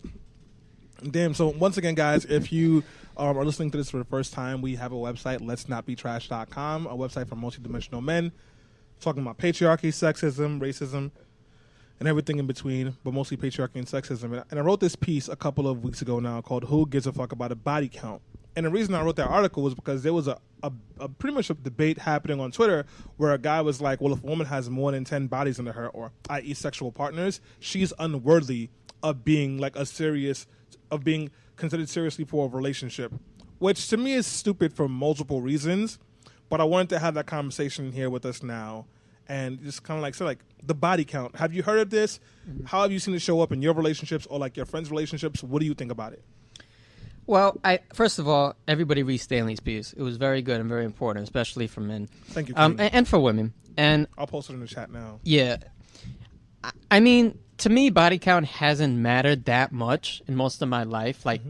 Damn, so once again, guys, if you... are listening to this for the first time, we have a website, letsnotbetrash.com, a website for multidimensional men, talking about patriarchy, sexism, racism, and everything in between, but mostly patriarchy and sexism. And I wrote this piece a couple of weeks ago now called Who Gives a Fuck About a Body Count? And the reason I wrote that article was because there was a pretty much a debate happening on Twitter where a guy was like, well, if a woman has more than 10 bodies under her, or i.e. sexual partners, she's unworthy of being like of being considered seriously for a relationship, which to me is stupid for multiple reasons. But I wanted to have that conversation here with us now, and just kind of like say, like, the body count. Have you heard of this? How have you seen it show up in your relationships or like your friends' relationships? What do you think about it? Well, first of all, everybody read Stanley's piece. It was very good and very important, especially for men. Thank you. And for women. And I'll post it in the chat now. Yeah, I mean, to me, body count hasn't mattered that much in most of my life. Like,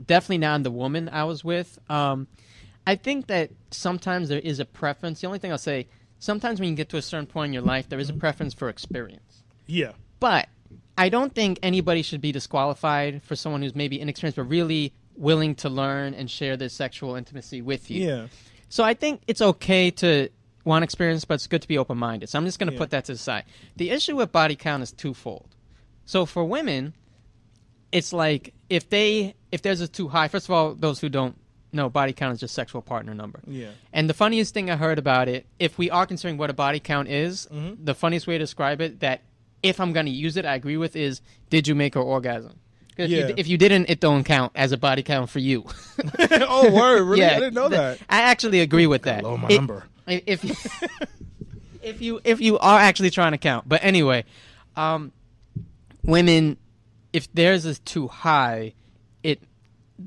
definitely not in the woman I was with. I think that sometimes there is a preference. The only thing I'll say, sometimes when you get to a certain point in your life, there is a preference for experience. Yeah. But I don't think anybody should be disqualified for someone who's maybe inexperienced but really willing to learn and share this sexual intimacy with you. Yeah. So I think it's okay to want experience, but it's good to be open-minded. So I'm just going to put that to the side. The issue with body count is twofold. So for women, it's like if there's a too high, first of all, those who don't know, body count is just sexual partner number. Yeah. And the funniest thing I heard about it, if we are considering what a body count is, the funniest way to describe it, that if I'm going to use it, I agree with, is did you make her orgasm? If you didn't, it don't count as a body count for you. Oh, word. Really? Yeah, I didn't know that. I actually agree with that. Lower my number. If you are actually trying to count. But anyway, women, if theirs is too high,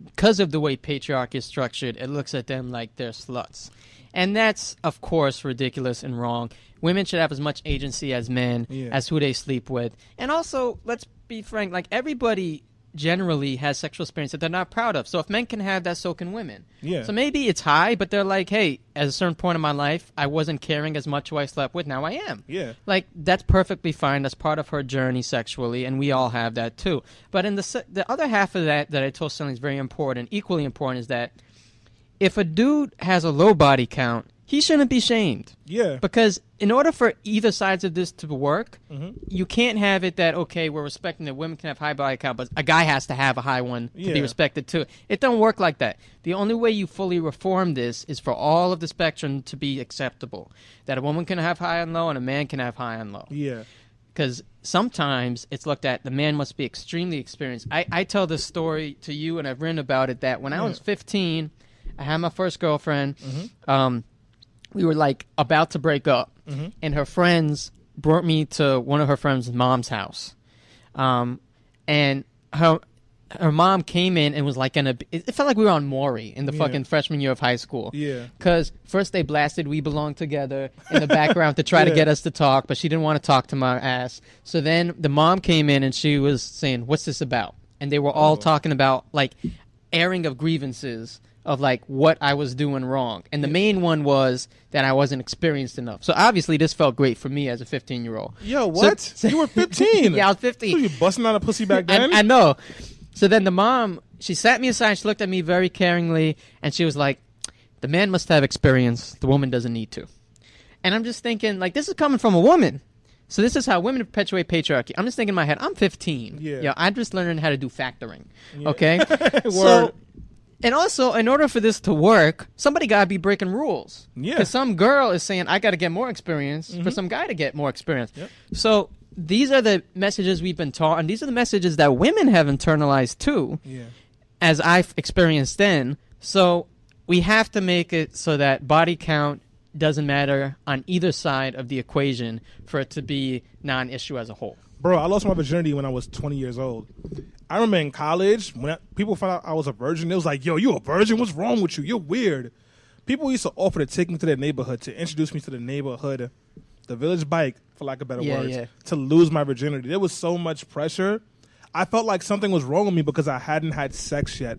because of the way patriarchy is structured, it looks at them like they're sluts. And that's, of course, ridiculous and wrong. Women should have as much agency as men, as who they sleep with. And also, let's be frank, like, everybody generally has sexual experience that they're not proud of. So if men can have that, so can women. Yeah. So maybe it's high, but they're like, hey, at a certain point in my life, I wasn't caring as much who I slept with. Now I am. Yeah. Like, that's perfectly fine. That's part of her journey sexually, and we all have that too. But in the other half of that I told Stanley is very important, equally important, is that if a dude has a low body count, he shouldn't be shamed. Yeah. Because in order for either sides of this to work, Mm-hmm. you can't have it that, okay, we're respecting that women can have high body count, but a guy has to have a high one to be Yeah. respected too. It don't work like that. The only way you fully reform this is for all of the spectrum to be acceptable. That a woman can have high and low and a man can have high and low. Yeah. Because sometimes it's looked at, the man must be extremely experienced. I tell this story to you, and I've written about it, that when I was 15, I had my first girlfriend. We were like about to break up, and her friends brought me to one of her friends' mom's house. And her mom came in and was like it felt like we were on Maury in the fucking freshman year of high school. Yeah. Because first they blasted We Belong Together in the background to try to get us to talk, but she didn't want to talk to my ass. So then the mom came in and she was saying, what's this about? And they were all talking about like airing of grievances of like what I was doing wrong. And the main one was that I wasn't experienced enough. So obviously this felt great for me as a 15-year-old. Yo, what? You were 15? Yeah, I was 15. So you busting out a pussy back then? I know. So then the mom, she sat me aside, she looked at me very caringly, and she was like, the man must have experience, the woman doesn't need to. And I'm just thinking, like, this is coming from a woman. So this is how women perpetuate patriarchy. I'm just thinking in my head, I'm 15. Yeah. I'm just learning how to do factoring. Yeah. Okay? Word. So, and also, in order for this to work, somebody got to be breaking rules. Yeah. Because some girl is saying, I got to get more experience for some guy to get more experience. Yep. So these are the messages we've been taught, and these are the messages that women have internalized too, as I've experienced then. So we have to make it so that body count doesn't matter on either side of the equation for it to be non-issue as a whole. Bro, I lost my virginity when I was 20 years old. I remember in college, when people found out I was a virgin, it was like, yo, you a virgin? What's wrong with you? You're weird. People used to offer to take me to their neighborhood, to introduce me to the neighborhood, the village bike, for lack of better words, to lose my virginity. There was so much pressure. I felt like something was wrong with me because I hadn't had sex yet.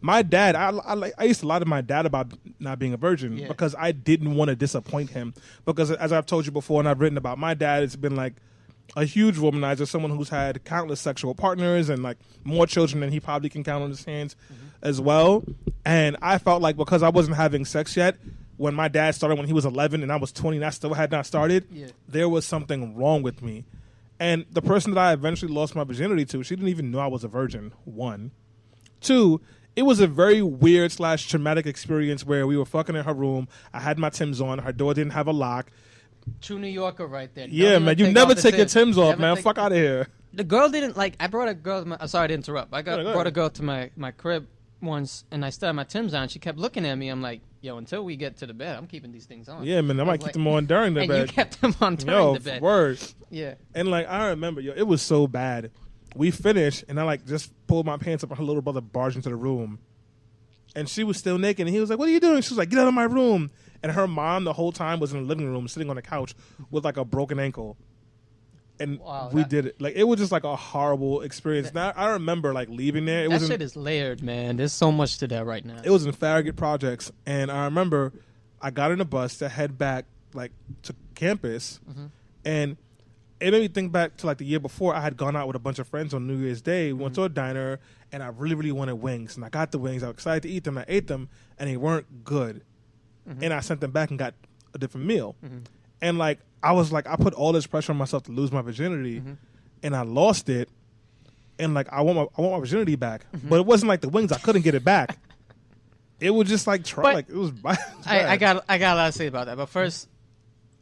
My dad, I used to lie to my dad about not being a virgin because I didn't want to disappoint him. Because as I've told you before and I've written about, my dad has been like a huge womanizer, someone who's had countless sexual partners and like more children than he probably can count on his hands as well. And I felt like because I wasn't having sex yet, when my dad started when he was 11 and I was 20 and I still had not started, there was something wrong with me. And the person that I eventually lost my virginity to, she didn't even know I was a virgin, 1. 2, it was a very weird / traumatic experience where we were fucking in her room. I had my Timbs on. Her door didn't have a lock. True New Yorker right there. Yeah, man. You never take your Timbs off, man. Fuck out of here. The girl didn't, like, I brought a girl, sorry to interrupt. Brought a girl to my crib once, and I still had my Timbs on. She kept looking at me. I'm like, yo, until we get to the bed, I'm keeping these things on. Yeah, man. I might keep them on during the and bed. And you kept them on during the bed. Word. Yeah. And, like, I remember, yo, it was so bad. We finished, and I, like, just pulled my pants up, and her little brother barged into the room. And she was still naked, and he was like, what are you doing? She was like, get out of my room. And her mom the whole time was in the living room sitting on the couch with, like, a broken ankle. And we did it. Like, it was just, like, a horrible experience. Now, I remember, like, leaving there. That shit is layered, man. There's so much to that right now. It was in Farragut Projects. And I remember I got in a bus to head back, like, to campus. And it made me think back to, like, the year before. I had gone out with a bunch of friends on New Year's Day. We went to a diner, and I really, really wanted wings. And I got the wings. I was excited to eat them. I ate them, and they weren't good. And I sent them back and got a different meal. And, like, I was like, I put all this pressure on myself to lose my virginity, and I lost it. And, like, I want my virginity back. But it wasn't like the wings. I couldn't get it back. It was just, like, it was bad. I got a lot to say about that. But first,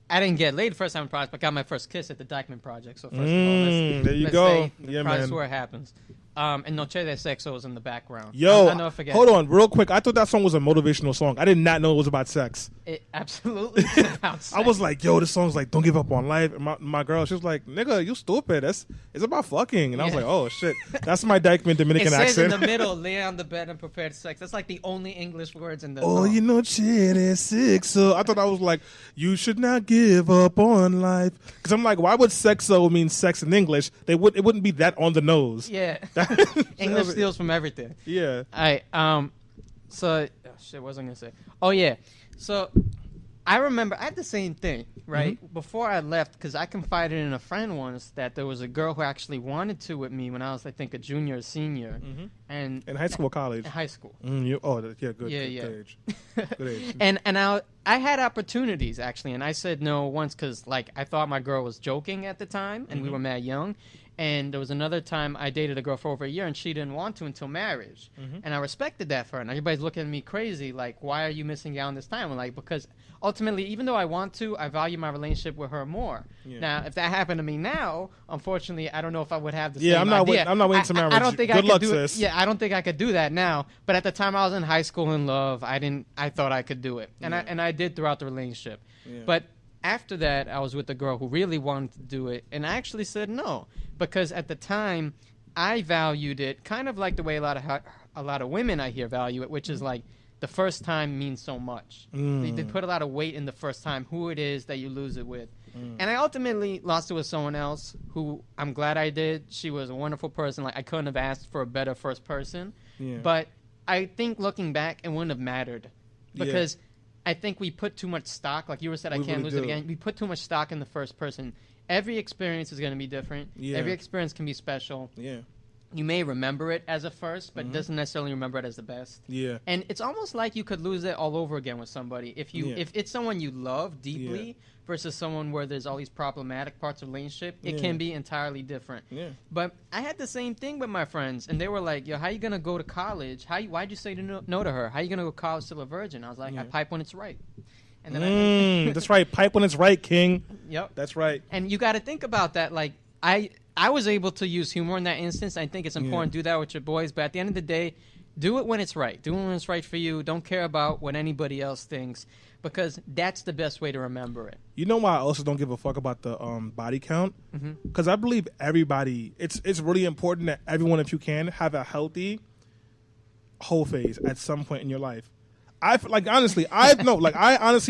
I didn't get laid the first time in Project, but got my first kiss at the Dykeman Project. So, first of all, there you go. Yeah, man. That's where it happens. And Noche de Sexo was in the background. Yo, I'll never forget hold on, real quick. I thought that song was a motivational song. I did not know it was about sex. It absolutely is about sex. I was like, yo, this song's like, don't give up on life. And my girl, she was like, nigga, you stupid. It's about fucking. And I was like, oh, shit. That's my Dykeman Dominican accent. It says in the middle, lay on the bed and prepare sex. That's like the only English words in the Oh, song. you know, shit is sexo. I thought I was like, you should not give up on life. Because I'm like, why would sexo mean sex in English? It wouldn't be that on the nose. Yeah. English steals from everything. Yeah. All right. So, shit, what was I going to say? Oh, yeah. So, I remember I had the same thing, right? Before I left, because I confided in a friend once that there was a girl who actually wanted to with me when I was, I think, a junior or senior. And in high school or college? In high school. Good. Yeah. Good age. Good age. And I had opportunities, actually, and I said no once because, like, I thought my girl was joking at the time, and we were mad young. And there was another time I dated a girl for over a year, and she didn't want to until marriage. And I respected that for her. And everybody's looking at me crazy, like, why are you missing out on this time? I'm like, because ultimately, even though I want to, I value my relationship with her more. Yeah. Now, if that happened to me now, unfortunately, I don't know if I would have the same idea. I'm not waiting to marriage. I don't think Good I luck, could do sis. it. Yeah, I don't think I could do that now. But at the time I was in high school in love, I thought I could do it. And I did throughout the relationship. Yeah. But after that, I was with a girl who really wanted to do it, and I actually said no because at the time I valued it kind of like the way a lot of women I hear value it, which is like the first time means so much. They put a lot of weight in the first time, who it is that you lose it with. And I ultimately lost it with someone else who I'm glad I did. She was a wonderful person. Like, I couldn't have asked for a better first person. Yeah. But I think looking back, it wouldn't have mattered because I think we put too much stock. Like you said, I can't lose it again. We put too much stock in the first person. Every experience is going to be different. Yeah. Every experience can be special. Yeah. You may remember it as a first, but doesn't necessarily remember it as the best. Yeah. And it's almost like you could lose it all over again with somebody. If it's someone you love deeply versus someone where there's all these problematic parts of the relationship, it can be entirely different. Yeah. But I had the same thing with my friends, and they were like, yo, how you going to go to college? Why'd you say no to her? How you going to go to college still a virgin? I was like, I pipe when it's right. And then that's right. Pipe when it's right, King. Yep. That's right. And you got to think about that. Like, I was able to use humor in that instance. I think it's important to do that with your boys. But at the end of the day, do it when it's right. Do it when it's right for you. Don't care about what anybody else thinks because that's the best way to remember it. You know why I also don't give a fuck about the body count? Because I believe everybody, it's really important that everyone, if you can, have a healthy whole phase at some point in your life. I honestly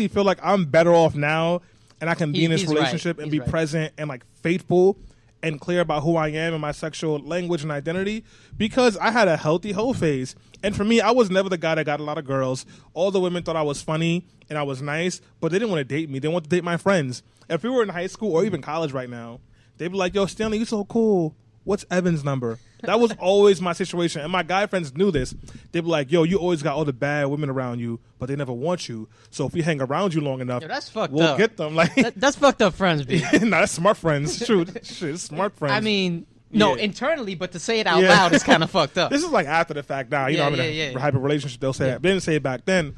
feel like I'm better off now and I can be in this relationship and be present and like faithful and clear about who I am and my sexual language and identity because I had a healthy whole phase. And for me, I was never the guy that got a lot of girls. All the women thought I was funny and I was nice, but they didn't want to date me. They wanted to date my friends. If we were in high school or even college right now, they'd be like, yo, Stanley, you so cool. What's Evan's number? That was always my situation. And my guy friends knew this. They'd be like, yo, you always got all the bad women around you, but they never want you. So if we hang around you long enough, that's fucked we'll up. Get them. Like that's fucked up friends, B. Nah, that's smart friends. True. Shit, smart friends. I mean, no, internally, but to say it out loud is kind of fucked up. This is like after the fact now. You know, I'm in a type of relationship. They'll say that. They didn't say it back then.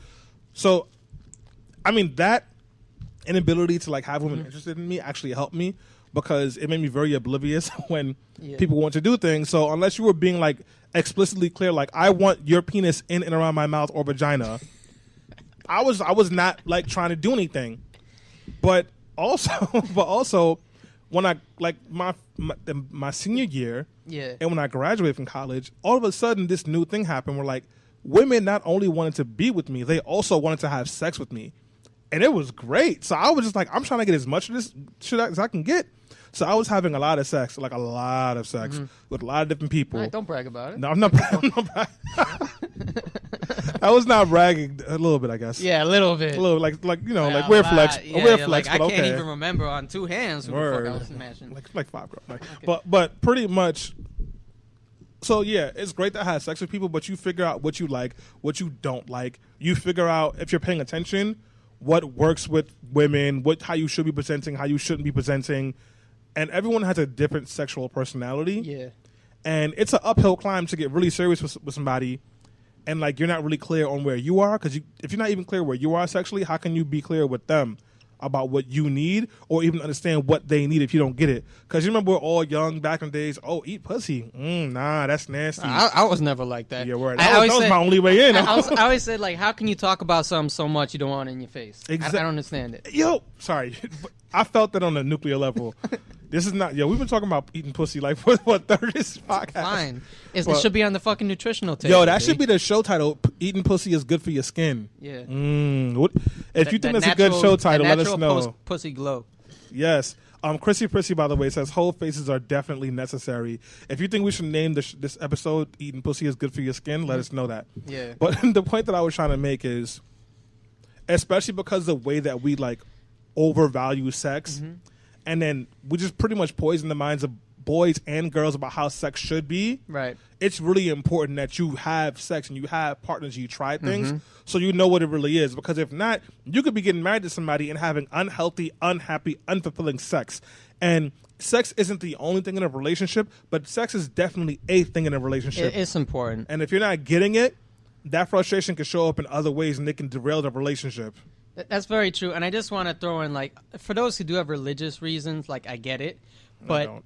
So, I mean, that inability to like have women interested in me actually helped me. Because it made me very oblivious when people want to do things. So unless you were being like explicitly clear, like I want your penis in and around my mouth or vagina, I was not like trying to do anything. But also when I like my senior year, and when I graduated from college, all of a sudden this new thing happened where like women not only wanted to be with me, they also wanted to have sex with me. And it was great. So I was just like, I'm trying to get as much of this shit as I can get. So I was having a lot of sex with a lot of different people. Right, don't brag about it. No, I'm not bragging. I was not bragging a little bit, I guess. Yeah, a little bit. A little, like like weird flex. A weird flex, like, but I can't even remember on two hands who the fuck I was smashing. Like five girls. But pretty much, so yeah, it's great to have sex with people, but you figure out what you like, what you don't like. You figure out, if you're paying attention, what works with women, how you should be presenting, how you shouldn't be presenting. And everyone has a different sexual personality. Yeah. And it's an uphill climb to get really serious with somebody. And like, you're not really clear on where you are. Because if you're not even clear where you are sexually, how can you be clear with them about what you need or even understand what they need if you don't get it? Because you remember we're all young back in the days. Oh, eat pussy. Nah, that's nasty. I was never like that. Yeah, word. That was my only way in. I always said, like, how can you talk about something so much you don't want it in your face? I don't understand it. Yo, sorry. I felt that on a nuclear level. This is not, we've been talking about eating pussy like for what, 30th podcast? Fine. It should be on the fucking nutritional table. Yo, that should be the show title. Eating pussy is good for your skin. Yeah. If you think that's a good show title, let us know. Pussy glow. Yes. Chrissy Prissy, by the way, says whole faces are definitely necessary. If you think we should name this episode "Eating Pussy is Good for Your Skin," let us know that. Yeah. But the point that I was trying to make is, especially because the way that we like overvalue sex, and then we just pretty much poison the minds of boys and girls about how sex should be. Right. It's really important that you have sex and you have partners, you try things, so you know what it really is. Because if not, you could be getting married to somebody and having unhealthy, unhappy, unfulfilling sex. And sex isn't the only thing in a relationship, but sex is definitely a thing in a relationship. It's important. And if you're not getting it, that frustration can show up in other ways and it can derail the relationship. That's very true. And I just want to throw in, like, for those who do have religious reasons, like, I get it. But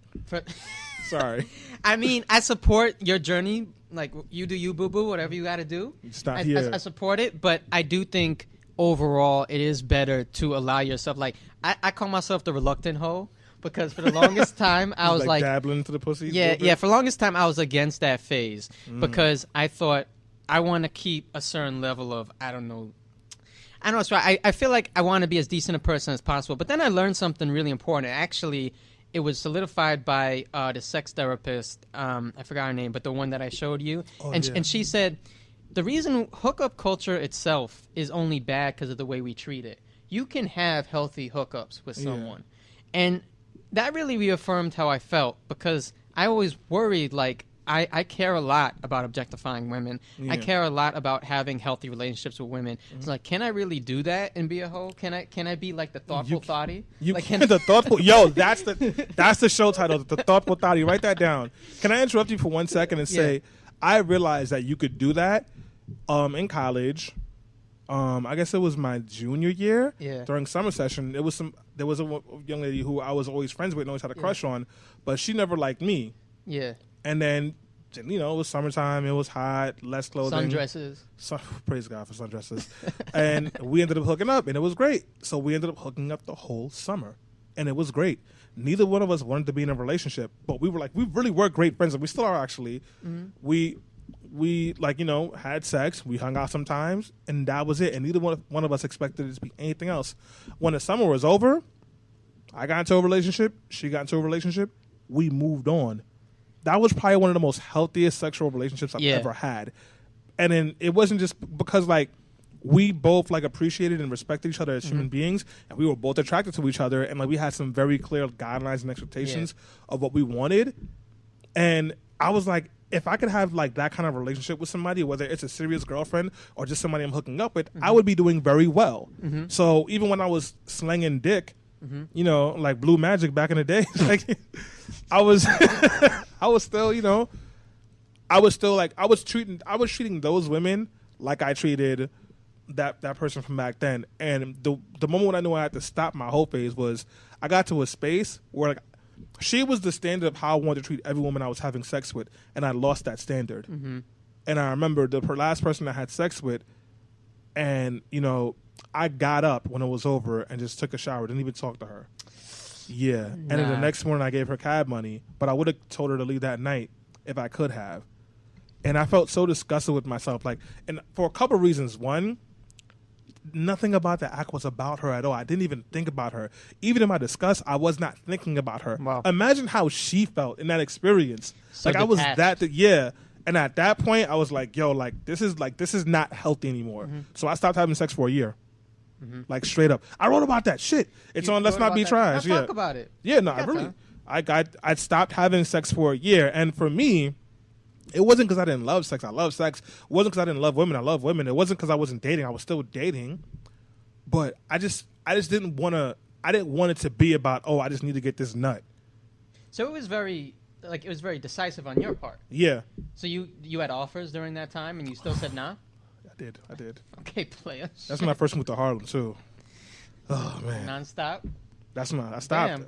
Sorry. I mean, I support your journey. Like, you do you, boo-boo, whatever you got to do. It's not here. I support it. But I do think overall it is better to allow yourself, like, I call myself the reluctant hoe. Because for the longest time, I was like dabbling into the pussy. Yeah. For the longest time, I was against that phase because I thought I want to keep a certain level of I don't know. It's right. I feel like I want to be as decent a person as possible. But then I learned something really important. Actually, it was solidified by the sex therapist. I forgot her name, but the one that I showed you. And she said the reason hookup culture itself is only bad because of the way we treat it. You can have healthy hookups with someone, and that really reaffirmed how I felt because I always worried, like, I care a lot about objectifying women. Yeah. I care a lot about having healthy relationships with women. It's like, can I really do that and be a hoe? Can I be like the thoughtful thottie? The thoughtful. Yo, that's the show title, the thoughtful thottie. Write that down. Can I interrupt you for 1 second and say, I realized that you could do that in college. I guess it was my junior year. During summer session, there was a young lady who I was always friends with and always had a crush on, but she never liked me. Yeah. And then, it was summertime. It was hot, less clothing. Sundresses. Praise God for sundresses. And we ended up hooking up, and it was great. So we ended up hooking up the whole summer, and it was great. Neither one of us wanted to be in a relationship, but we really were great friends, and we still are actually. We had sex. We hung out sometimes, and that was it. And neither one of us expected it to be anything else. When the summer was over, I got into a relationship. She got into a relationship. We moved on. That was probably one of the most healthiest sexual relationships I've ever had. And then it wasn't just because, like, we both, like, appreciated and respected each other as human beings, and we were both attracted to each other, and, like, we had some very clear guidelines and expectations of what we wanted. And I was like, if I could have, like, that kind of relationship with somebody, whether it's a serious girlfriend or just somebody I'm hooking up with, I would be doing very well. So even when I was slinging dick, like Blue Magic back in the day, like, I was still, I was treating those women like I treated that person from back then. And the moment when I knew I had to stop my whole phase was I got to a space where, like, she was the standard of how I wanted to treat every woman I was having sex with, and I lost that standard. And I remember the last person I had sex with, and, I got up when it was over and just took a shower, didn't even talk to her. Yeah. And then the next morning I gave her cab money, but I would have told her to leave that night if I could have. And I felt so disgusted with myself, like, and for a couple of reasons. One, nothing about the act was about her at all. I didn't even think about her. Even in my disgust, I was not thinking about her. Wow. Imagine how she felt in that experience. So like, detached. I was yeah. And at that point, I was like, yo, this is not healthy anymore. So I stopped having sex for a year. Like, straight up. I wrote about that shit. It's on Let's Not Be Trash. Talk about it. Yeah, no, I stopped having sex for a year. And for me, it wasn't because I didn't love sex. I love sex. It wasn't because I didn't love women. I love women. It wasn't because I wasn't dating. I was still dating. But I just didn't want to, I didn't want it to be about, oh, I just need to get this nut. So it was very decisive on your part. Yeah. So you had offers during that time and you still said nah? I did. Okay, players. That's when I first moved to Harlem, too. Oh, man. Non-stop? That's not. I stopped. Damn.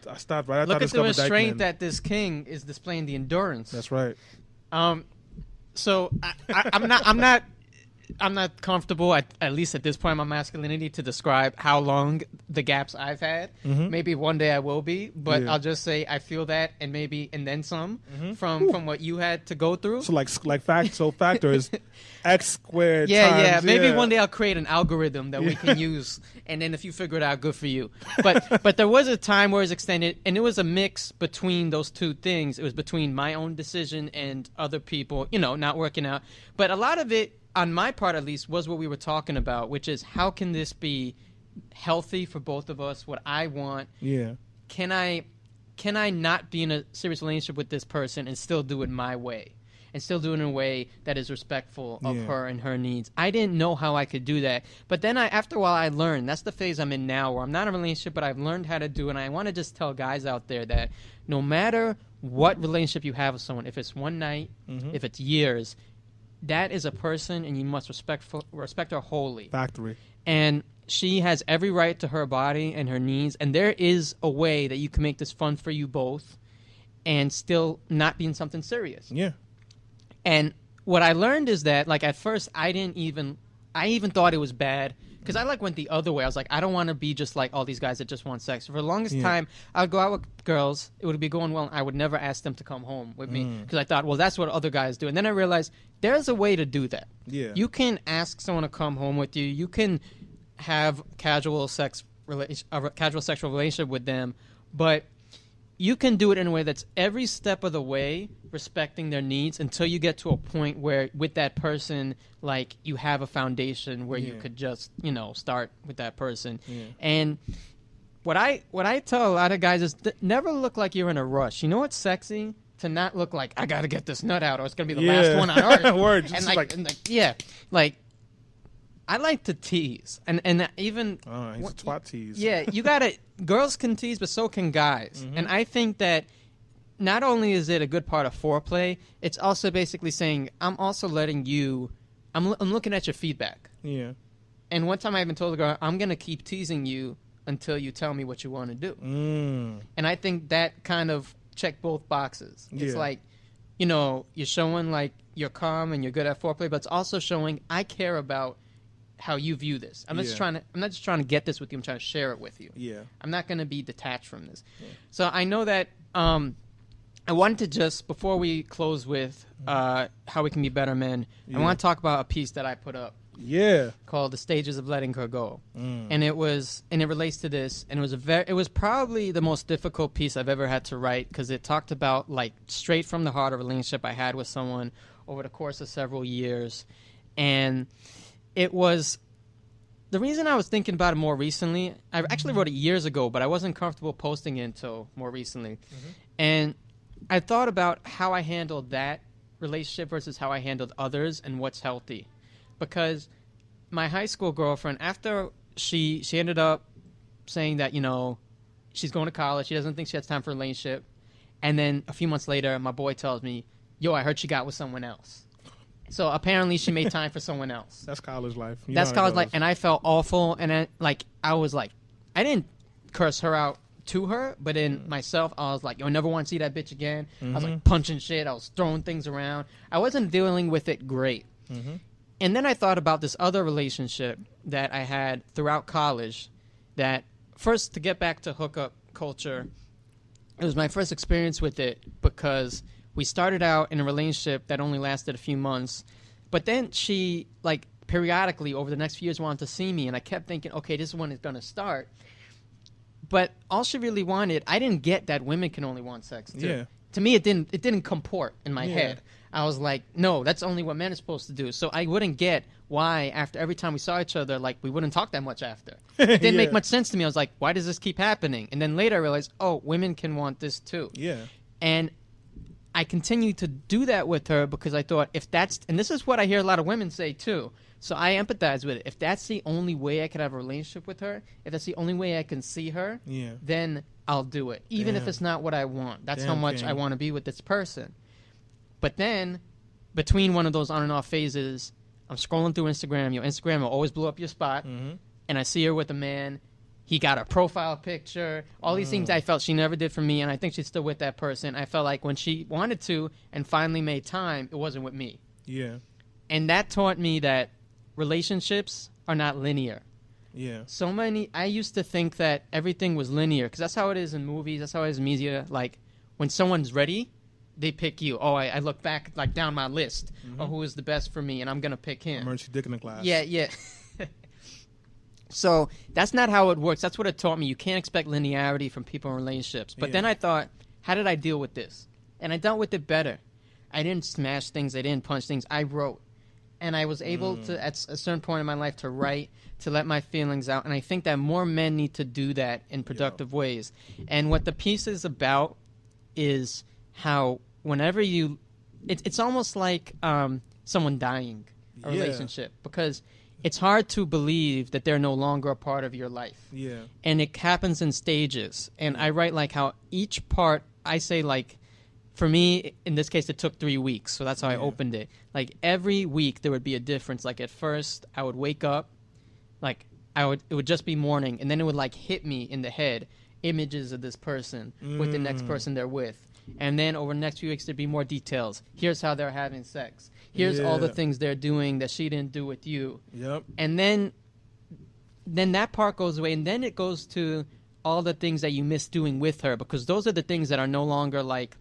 I stopped right after Look I at the discovered restraint Dykeman. that this king is displaying, the endurance. That's right. So I'm not comfortable, at least at this point in my masculinity, to describe how long the gaps I've had. Maybe one day I will be, but I'll just say I feel that, and then some from what you had to go through. So factor is x squared. Yeah. times, Maybe one day I'll create an algorithm that we can use, and then if you figure it out, good for you. But there was a time where it was extended, and it was a mix between those two things. It was between my own decision and other people, not working out. But a lot of it on my part at least, was what we were talking about, which is how can this be healthy for both of us, what I want. Yeah. Can I not be in a serious relationship with this person and still do it my way? And still do it in a way that is respectful of her and her needs. I didn't know how I could do that. But then after a while I learned. That's the phase I'm in now, where I'm not in a relationship, but I've learned how to do it. And I want to just tell guys out there that no matter what relationship you have with someone, if it's one night, if it's years, that is a person, and you must respect her wholly. Factory. And she has every right to her body and her needs. And there is a way that you can make this fun for you both and still not be in something serious. Yeah. And what I learned is that, like, at first I even thought it was bad, because I, like, went the other way. I was like, I don't want to be just like all these guys that just want sex. For the longest time, I would go out with girls. It would be going well. I would never ask them to come home with me, because I thought, well, that's what other guys do. And then I realized there's a way to do that. Yeah. You can ask someone to come home with you. You can have casual sexual relationship with them, but you can do it in a way that's every step of the way respecting their needs until you get to a point where with that person, like, you have a foundation where you could just, start with that person. Yeah. And what I tell a lot of guys is never look like you're in a rush. You know what's sexy? To not look like, I got to get this nut out or it's going to be the last one on earth. Word. And I like to tease, and even he's a twat tease. Yeah, you gotta. Girls can tease, but so can guys. And I think that not only is it a good part of foreplay, it's also basically saying I'm also letting you. I'm looking at your feedback. Yeah. And one time I even told the girl, I'm gonna keep teasing you until you tell me what you want to do. And I think that kind of checked both boxes. It's like, you're showing like you're calm and you're good at foreplay, but it's also showing I care about how you view this. I'm not just trying to get this with you. I'm trying to share it with you. Yeah. I'm not going to be detached from this. Yeah. So I know that I wanted to just, before we close with how we can be better men, I want to talk about a piece that I put up. Yeah. Called "The Stages of Letting Her Go," and it relates to this, and it was probably the most difficult piece I've ever had to write, because it talked about, like, straight from the heart, a relationship I had with someone over the course of several years, and it was the reason I was thinking about it more recently. I actually wrote it years ago, but I wasn't comfortable posting it until more recently. And I thought about how I handled that relationship versus how I handled others and what's healthy. Because my high school girlfriend, after she ended up saying that, she's going to college, she doesn't think she has time for a relationship. And then a few months later, my boy tells me, yo, I heard she got with someone else. So apparently she made time for someone else. That's college life. That's college life. And I felt awful. And I was like, I didn't curse her out to her, but in myself, I was like, yo, I never want to see that bitch again. I was like punching shit. I was throwing things around. I wasn't dealing with it great. And then I thought about this other relationship that I had throughout college that, first, to get back to hookup culture, it was my first experience with it because we started out in a relationship that only lasted a few months, but then she, like, periodically over the next few years wanted to see me, and I kept thinking, okay, this one is going to start. But all she really wanted, I didn't get that women can only want sex too. Yeah. To me, it didn't comport in my head. I was like, no, that's only what men are supposed to do. So I wouldn't get why after every time we saw each other, like, we wouldn't talk that much after. It didn't make much sense to me. I was like, why does this keep happening? And then later I realized, oh, women can want this too. Yeah. And I continued to do that with her because I thought, if that's, and this is what I hear a lot of women say too, so I empathize with it. If that's the only way I could have a relationship with her, if that's the only way I can see her, then I'll do it. Even if it's not what I want. That's how much I want to be with this person. But then, between one of those on and off phases, I'm scrolling through Instagram. Instagram will always blow up your spot. And I see her with a man. He got a profile picture. All these things I felt she never did for me, and I think she's still with that person. I felt like when she wanted to and finally made time, it wasn't with me. Yeah. And that taught me that relationships are not linear. Yeah. I used to think that everything was linear, because that's how it is in movies. That's how it is in media. Like, when someone's ready, they pick you. Oh, I look back, like, down my list of who is the best for me, and I'm going to pick him. Emergency dick in the class. Yeah. So that's not how it works. That's what it taught me. You can't expect linearity from people in relationships. But then I thought, how did I deal with this? And I dealt with it better. I didn't smash things. I didn't punch things. I wrote. and I was able to, at a certain point in my life, to write, to let my feelings out. And I think that more men need to do that in productive ways. And what the piece is about is how whenever you, it's almost like someone dying, a relationship, because it's hard to believe that they're no longer a part of your life. Yeah. And it happens in stages. And I write like how each part, I say like, for me, in this case, it took 3 weeks. So that's how I opened it. Like every week there would be a difference. Like at first I would wake up, like it would just be morning. And then it would like hit me in the head, images of this person with the next person they're with. And then over the next few weeks, there'd be more details. Here's how they're having sex. Here's all the things they're doing that she didn't do with you. Yep. And then that part goes away, and then it goes to all the things that you miss doing with her, because those are the things that are no longer like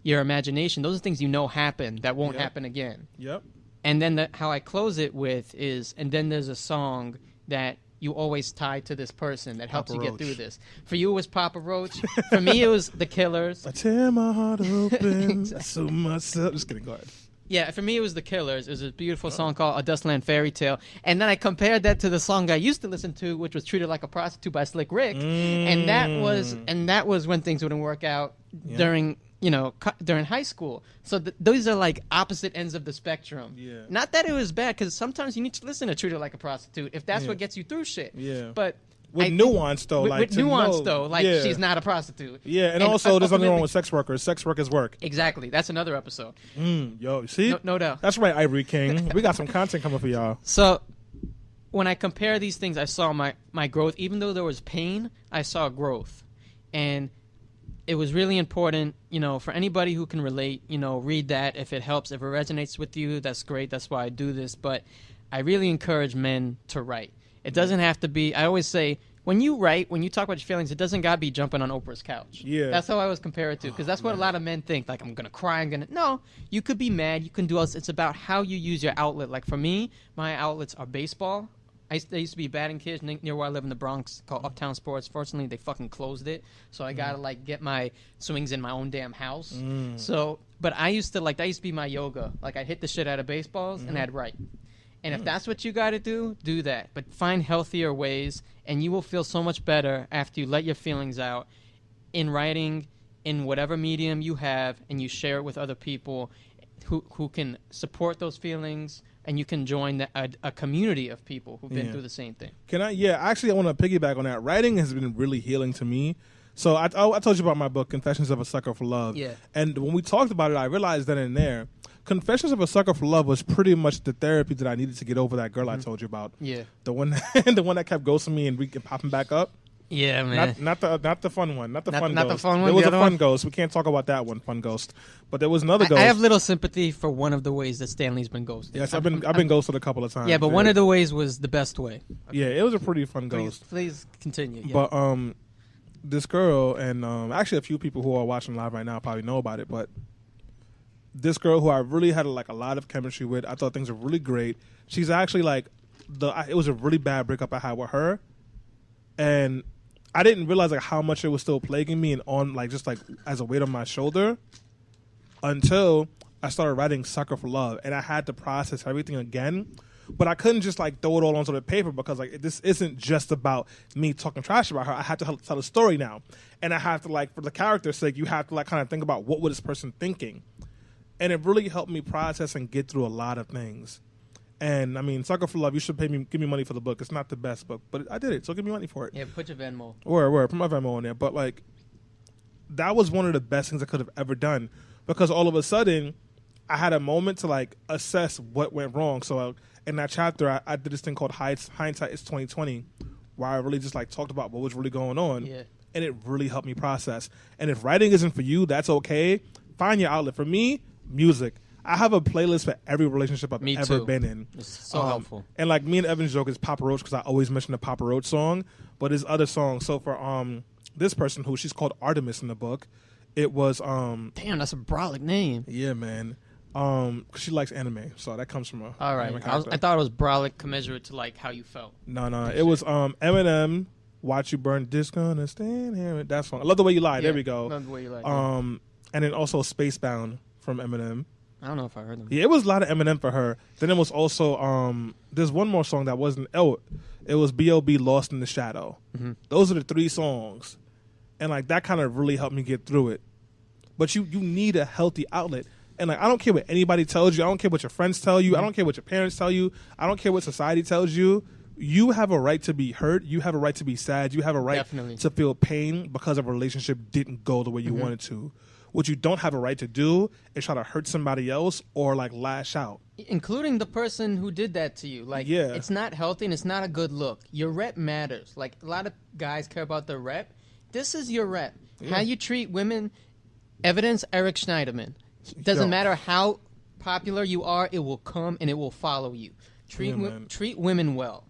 your imagination. Those are things you know happen that won't happen again. Yep. And then how I close it with is, and then there's a song that you always tie to this person that helps Papa you Roach. get through this. For you, it was Papa Roach. For me, it was The Killers. I tear my heart open. So myself. Just kidding. Go ahead. Yeah, for me, it was The Killers. It was a beautiful song called A Dustland Fairy Tale. And then I compared that to the song I used to listen to, which was Treated Like a Prostitute by Slick Rick. And that was when things wouldn't work out during high school. So those are like opposite ends of the spectrum. Yeah. Not that it was bad, because sometimes you need to listen to Treated Like a Prostitute if that's what gets you through shit. Yeah. But With nuance, though. She's not a prostitute. Yeah, and also there's nothing wrong with sex workers. Sex workers work. Exactly. That's another episode. Yo, see? No doubt. That's right, Ivory King. We got some content coming for y'all. So when I compare these things, I saw my growth. Even though there was pain, I saw growth. And it was really important, for anybody who can relate, read that if it helps. If it resonates with you, that's great. That's why I do this. But I really encourage men to write. It doesn't have to be, I always say, when you write, when you talk about your feelings, it doesn't got to be jumping on Oprah's couch. Yeah. That's how I always compare it to, because that's what a lot of men think. Like, I'm going to cry, No, you could be mad, you can do all this. It's about how you use your outlet. Like, for me, my outlets are baseball. There used to be a batting cage near where I live in the Bronx called Uptown Sports. Fortunately, they fucking closed it. So I got to, get my swings in my own damn house. So, but I used to, that used to be my yoga. Like, I'd hit the shit out of baseballs, and I'd write. And if that's what you got to do that. But find healthier ways, and you will feel so much better after you let your feelings out in writing, in whatever medium you have, and you share it with other people who can support those feelings, and you can join a community of people who've been through the same thing. Actually, I want to piggyback on that. Writing has been really healing to me. So I told you about my book, Confessions of a Sucker for Love. Yeah. And when we talked about it, I realized that in there, Confessions of a Sucker for Love was pretty much the therapy that I needed to get over that girl I told you about. Yeah. The one that kept ghosting me and popping back up. Yeah, man. Not the fun one. Not the fun ghost. The fun one. There was a fun ghost. We can't talk about that one, fun ghost. But there was another ghost. I have little sympathy for one of the ways that Stanley's been ghosted. Yes, I've been ghosted a couple of times. Yeah, but one of the ways was the best way. Okay. Yeah, it was a pretty fun ghost. Please continue. Yeah. But this girl and actually a few people who are watching live right now probably know about it, but this girl who I really had a lot of chemistry with, I thought things were really great. She's actually it was a really bad breakup I had with her, and I didn't realize how much it was still plaguing me and on just as a weight on my shoulder until I started writing Sucker for Love, and I had to process everything again. But I couldn't just throw it all onto the paper, because this isn't just about me talking trash about her. I have to tell a story now, and I have to for the character's sake, you have to kind of think about what was this person thinking, and it really helped me process and get through a lot of things. And I mean, Sucker for Love, you should give me money for the book. It's not the best book, but I did it, so give me money for it. Yeah, put your Venmo. Word, put my Venmo on there. But that was one of the best things I could have ever done, because all of a sudden I had a moment to assess what went wrong. So in that chapter, I did this thing called Hindsight is 2020, where I really just talked about what was really going on. Yeah. And it really helped me process. And if writing isn't for you, that's okay. Find your outlet. For me, music. I have a playlist for every relationship I've ever been in. It's so helpful. And me and Evan's joke is Papa Roach, because I always mention the Papa Roach song, but there's other songs. So for this person who she's called Artemis in the book, it was damn, that's a brolic name. Yeah, man. 'Cause she likes anime, so that comes from a all right. I thought it was brolic commensurate to how you felt. No. It was Eminem, Watch You Burn, This Gonna Stand Here. That song. I love the way you lie. Yeah, there we go. Love the way you lie. And then also Spacebound from Eminem. I don't know if I heard them. Yeah, it was a lot of Eminem for her. Then it was also there's one more song that wasn't. Oh, it was B.O.B. Lost in the Shadow. Mm-hmm. Those are the 3 songs, and like that kind of really helped me get through it. But you need a healthy outlet, and like I don't care what anybody tells you. I don't care what your friends tell you. I don't care what your parents tell you. I don't care what society tells you. You have a right to be hurt. You have a right to be sad. You have a right to feel pain because a relationship didn't go the way you wanted to. What you don't have a right to do is try to hurt somebody else or like lash out. Including the person who did that to you. Like, it's not healthy and it's not a good look. Your rep matters. Like, a lot of guys care about their rep. This is your rep. How you treat women, evidence Eric Schneiderman. Doesn't matter how popular you are, it will come and it will follow you. Treat women well.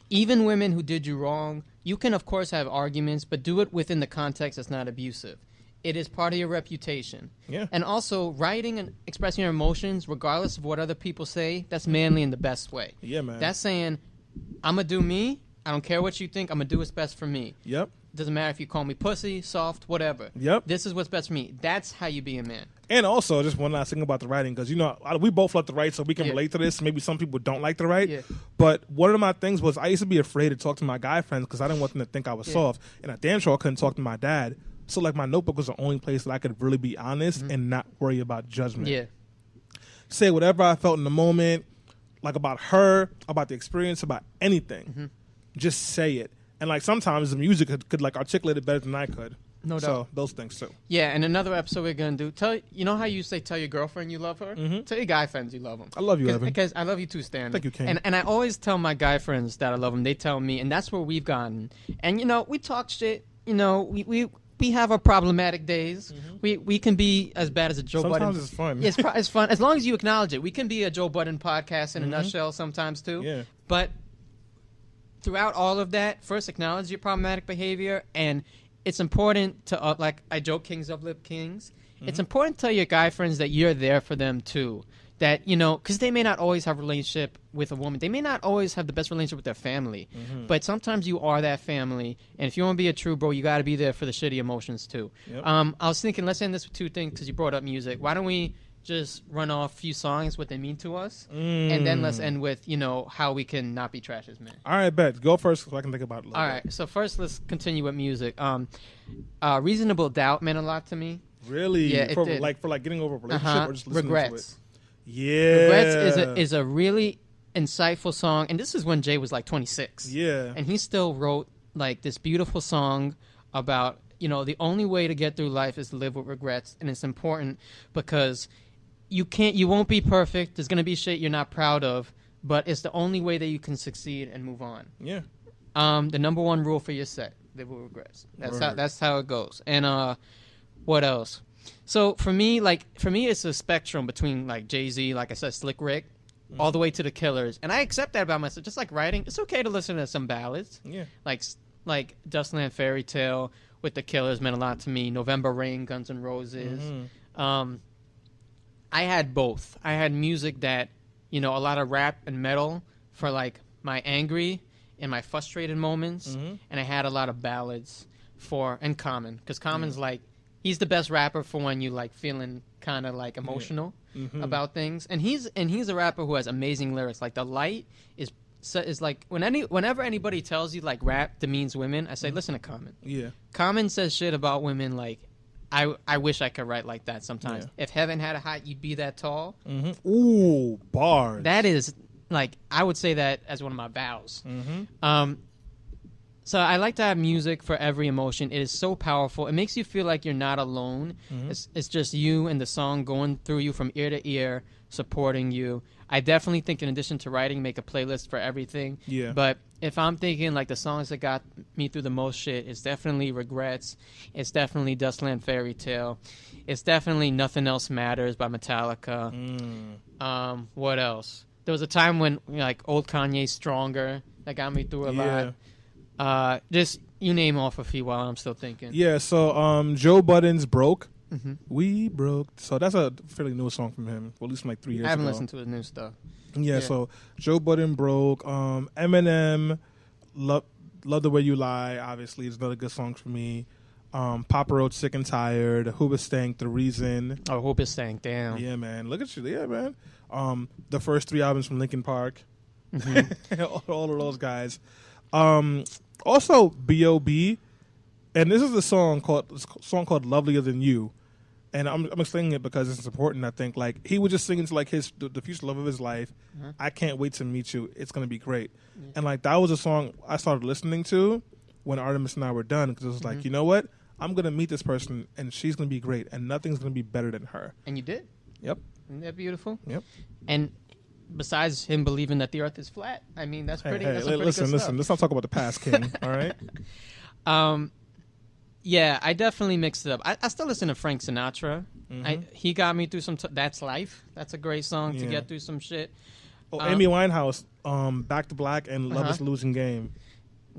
Even women who did you wrong, you can, of course, have arguments, but do it within the context that's not abusive. It is part of your reputation. Yeah. And also, writing and expressing your emotions, regardless of what other people say, that's manly in the best way. Yeah, man. That's saying, I'm going to do me. I don't care what you think. I'm going to do what's best for me. Yep. Doesn't matter if you call me pussy, soft, whatever. Yep. This is what's best for me. That's how you be a man. And also, just one last thing about the writing, because, we both love to write, so we can relate to this. Maybe some people don't like to write. Yeah. But one of my things was I used to be afraid to talk to my guy friends because I didn't want them to think I was soft. And I damn sure I couldn't talk to my dad. So, like, my notebook was the only place that I could really be honest and not worry about judgment. Yeah. Say whatever I felt in the moment, like about her, about the experience, about anything. Just say it. And, like, sometimes the music could like, articulate it better than I could. No doubt. So, those things, too. Yeah, and another episode we're going to do, you know how you say tell your girlfriend you love her? Tell your guy friends you love them. I love you, Evan. Because I love you, too, Stan. Thank you, King. And I always tell my guy friends that I love them. They tell me, and that's where we've gotten. And, we talk shit. We have our problematic days. We can be as bad as a Joe Budden. Sometimes it's fun. It's fun. As long as you acknowledge it. We can be a Joe Budden podcast in a nutshell sometimes, too. Yeah. But throughout all of that, first acknowledge your problematic behavior, and it's important to, like I joke, kings uplift kings. It's important to tell your guy friends that you're there for them too. That, because they may not always have a relationship with a woman. They may not always have the best relationship with their family. But sometimes you are that family. And if you want to be a true bro, you got to be there for the shitty emotions too. Yep. I was thinking, let's end this with 2 things because you brought up music. Why don't we just run off a few songs, what they mean to us, and then let's end with, how we can not be trash as men. All right, bet. Go first so I can think about it a little bit. All right, so first let's continue with music. Reasonable Doubt meant a lot to me. Really? Yeah, for getting over a relationship or just listening Regrets. to it? Yeah. Regrets is a really insightful song, and this is when Jay was like 26. Yeah. And he still wrote like this beautiful song about, the only way to get through life is to live with regrets, and it's important because you won't be perfect. There's going to be shit you're not proud of, but it's the only way that you can succeed and move on. Yeah. The number 1 rule for your set, live with regrets. That's how it goes. And what else? So for me, it's a spectrum between like Jay-Z, like I said, Slick Rick, all the way to the Killers. And I accept that about myself. Just like writing, it's okay to listen to some ballads. Yeah. Like Dustland Fairy Tale with the Killers meant a lot to me. November Rain, Guns N' Roses. I had both. I had music that, a lot of rap and metal for like my angry and my frustrated moments. And I had a lot of ballads and Common. Because Common's like, he's the best rapper for when you like feeling kind of like emotional about things. And he's a rapper who has amazing lyrics. Like The Light is like whenever anybody tells you like rap demeans women, I say listen to Common. Yeah. Common says shit about women like I wish I could write like that sometimes. Yeah. If heaven had a height, you'd be that tall. Ooh, bars. That is like I would say that as one of my vows. So I like to have music for every emotion. It is so powerful. It makes you feel like you're not alone. It's just you and the song going through you from ear to ear, supporting you. I definitely think in addition to writing, make a playlist for everything. Yeah. But if I'm thinking like the songs that got me through the most shit, it's definitely Regrets. It's definitely Dustland Fairy Tale. It's definitely Nothing Else Matters by Metallica. What else? There was a time when like old Kanye Stronger that got me through a lot. Just you name off a few while I'm still thinking. Yeah, so Joe Budden's Broke. We Broke. So that's a fairly new song from him. Well, at least from like 3 years ago. I haven't listened to his new stuff. Yeah, so Joe Budden Broke. Eminem, Love the Way You Lie, obviously, is another good song for me. Papa Roach, Sick and Tired, Who Was Stank, The Reason. Oh, Hope is saying, damn. Yeah, man. Look at you. Yeah, man. The first 3 albums from Linkin Park. All of those guys. Also, B.O.B. And this is a song called Lovelier Than You. And I'm explaining it because it's important, I think. Like, he was just singing to, like, the future love of his life. I can't wait to meet you. It's going to be great. And, like, that was a song I started listening to when Artemis and I were done. Because it was like, you know what? I'm going to meet this person, and she's going to be great. And nothing's going to be better than her. And you did? Yep. Isn't that beautiful? Yep. And besides him believing that the earth is flat, I mean, that's pretty, that's some pretty listen, good listen. stuff. Let's not talk about the past, King. All right? Yeah, I definitely mixed it up. I still listen to Frank Sinatra. He got me through some... That's Life. That's a great song to get through some shit. Oh, Amy Winehouse, Back to Black and Love is a Losing Game.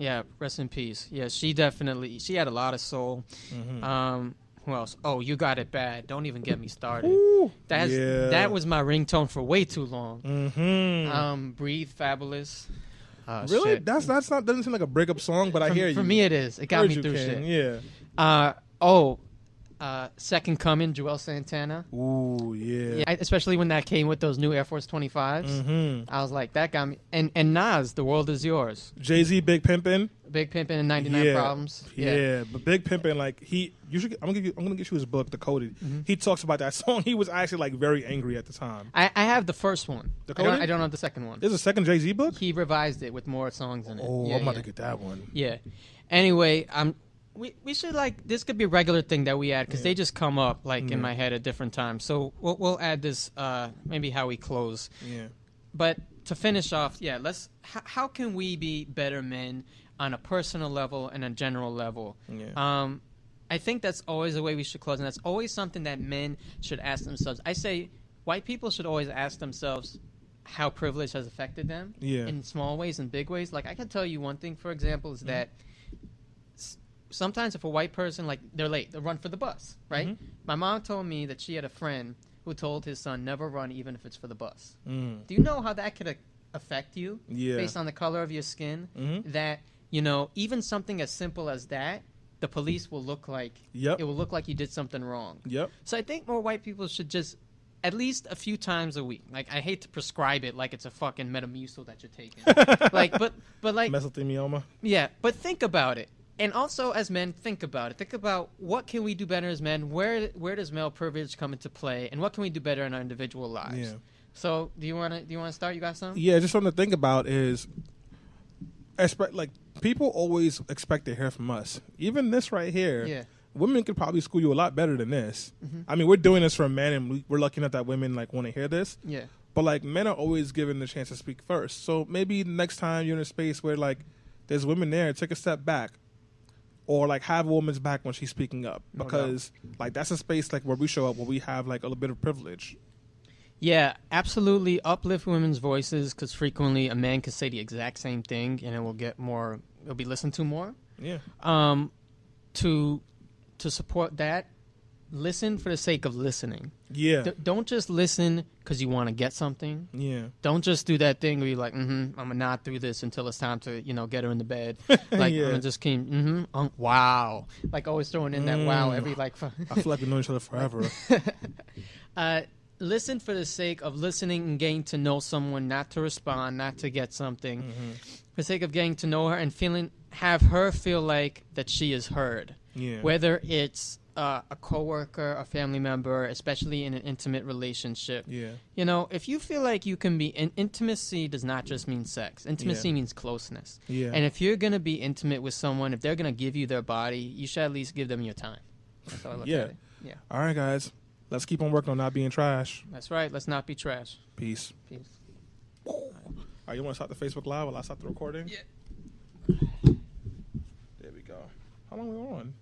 Yeah, rest in peace. Yeah, she had a lot of soul. Who else? Oh, You Got It Bad. Don't even get me started. Ooh, that was my ringtone for way too long. Breathe, Fabulous. Really? Shit. That's not doesn't seem like a breakup song, but I hear you. For me, it is. It got me through shit. Yeah. Second Coming, Joel Santana. Ooh, yeah. Especially when that came with those new Air Force 25s. I was like, that got me. And Nas, The World Is Yours. Jay-Z, Big Pimpin'. Big Pimpin' and 99 Problems. Yeah, but Big Pimpin', like, I'm gonna get you his book, Decoded. He talks about that song. He was actually, like, very angry at the time. I have the first one. Decoded? I don't have the second one. There's a second Jay-Z book? He revised it with more songs in it. Oh, I'm about to get that one. Yeah. Anyway, we should, like, this could be a regular thing that we add because they just come up, like, in my head at different times. So we'll add this, maybe how we close. Yeah. But to finish off, how can we be better men on a personal level and a general level? Yeah. I think that's always the way we should close, and that's always something that men should ask themselves. I say white people should always ask themselves how privilege has affected them in small ways and big ways. Like, I can tell you one thing, for example, is that sometimes if a white person, like, they're late, they'll run for the bus, right? My mom told me that she had a friend who told his son, never run even if it's for the bus. Do you know how that could affect you based on the color of your skin? That, you know, even something as simple as that, the police will look like, it will look like you did something wrong. So I think more white people should just, at least a few times a week. Like, I hate to prescribe it like it's a fucking Metamucil that you're taking. Like, but like... Mesothelioma. Yeah, but think about it. And also, as men, think about it. Think about what can we do better as men? Where does male privilege come into play? And what can we do better in our individual lives? Yeah. So, do you want to start? You got something? Yeah, just something to think about is, like, people always expect to hear from us. Even this right here. Yeah. Women could probably school you a lot better than this. I mean, we're doing this for men, and we're lucky enough that women, like, want to hear this. Yeah. But, like, men are always given the chance to speak first. So maybe next time you're in a space where, like, there's women there, take a step back. Or, like, have a woman's back when she's speaking up. Because, like, that's a space, like, where we show up, where we have, like, a little bit of privilege. Yeah, absolutely. Uplift women's voices, because frequently a man could say the exact same thing, and it will get more, it'll be listened to more. Yeah. To support that, listen for the sake of listening. Yeah. Don't just listen because you want to get something. Yeah. Don't just do that thing where you're like, I'm going to not do this until it's time to, you know, get her in the bed. Like, I'm going to just keep, wow. Like, always throwing in that wow every, like... I feel like we've known each other forever. Listen for the sake of listening and getting to know someone, not to respond, not to get something. For the sake of getting to know her and have her feel like that she is heard. Yeah. Whether it's a coworker, a family member, especially in an intimate relationship. Yeah. You know, if you feel like you can be... Intimacy does not just mean sex. Intimacy means closeness. Yeah. And if you're going to be intimate with someone, if they're going to give you their body, you should at least give them your time. That's how I look at it. Yeah. All right, guys. Let's keep on working on not being trash. That's right. Let's not be trash. Peace. All right, you want to start the Facebook Live while I start the recording? Yeah. There we go. How long are we on?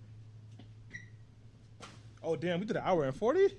Oh, damn. We did an hour and 40?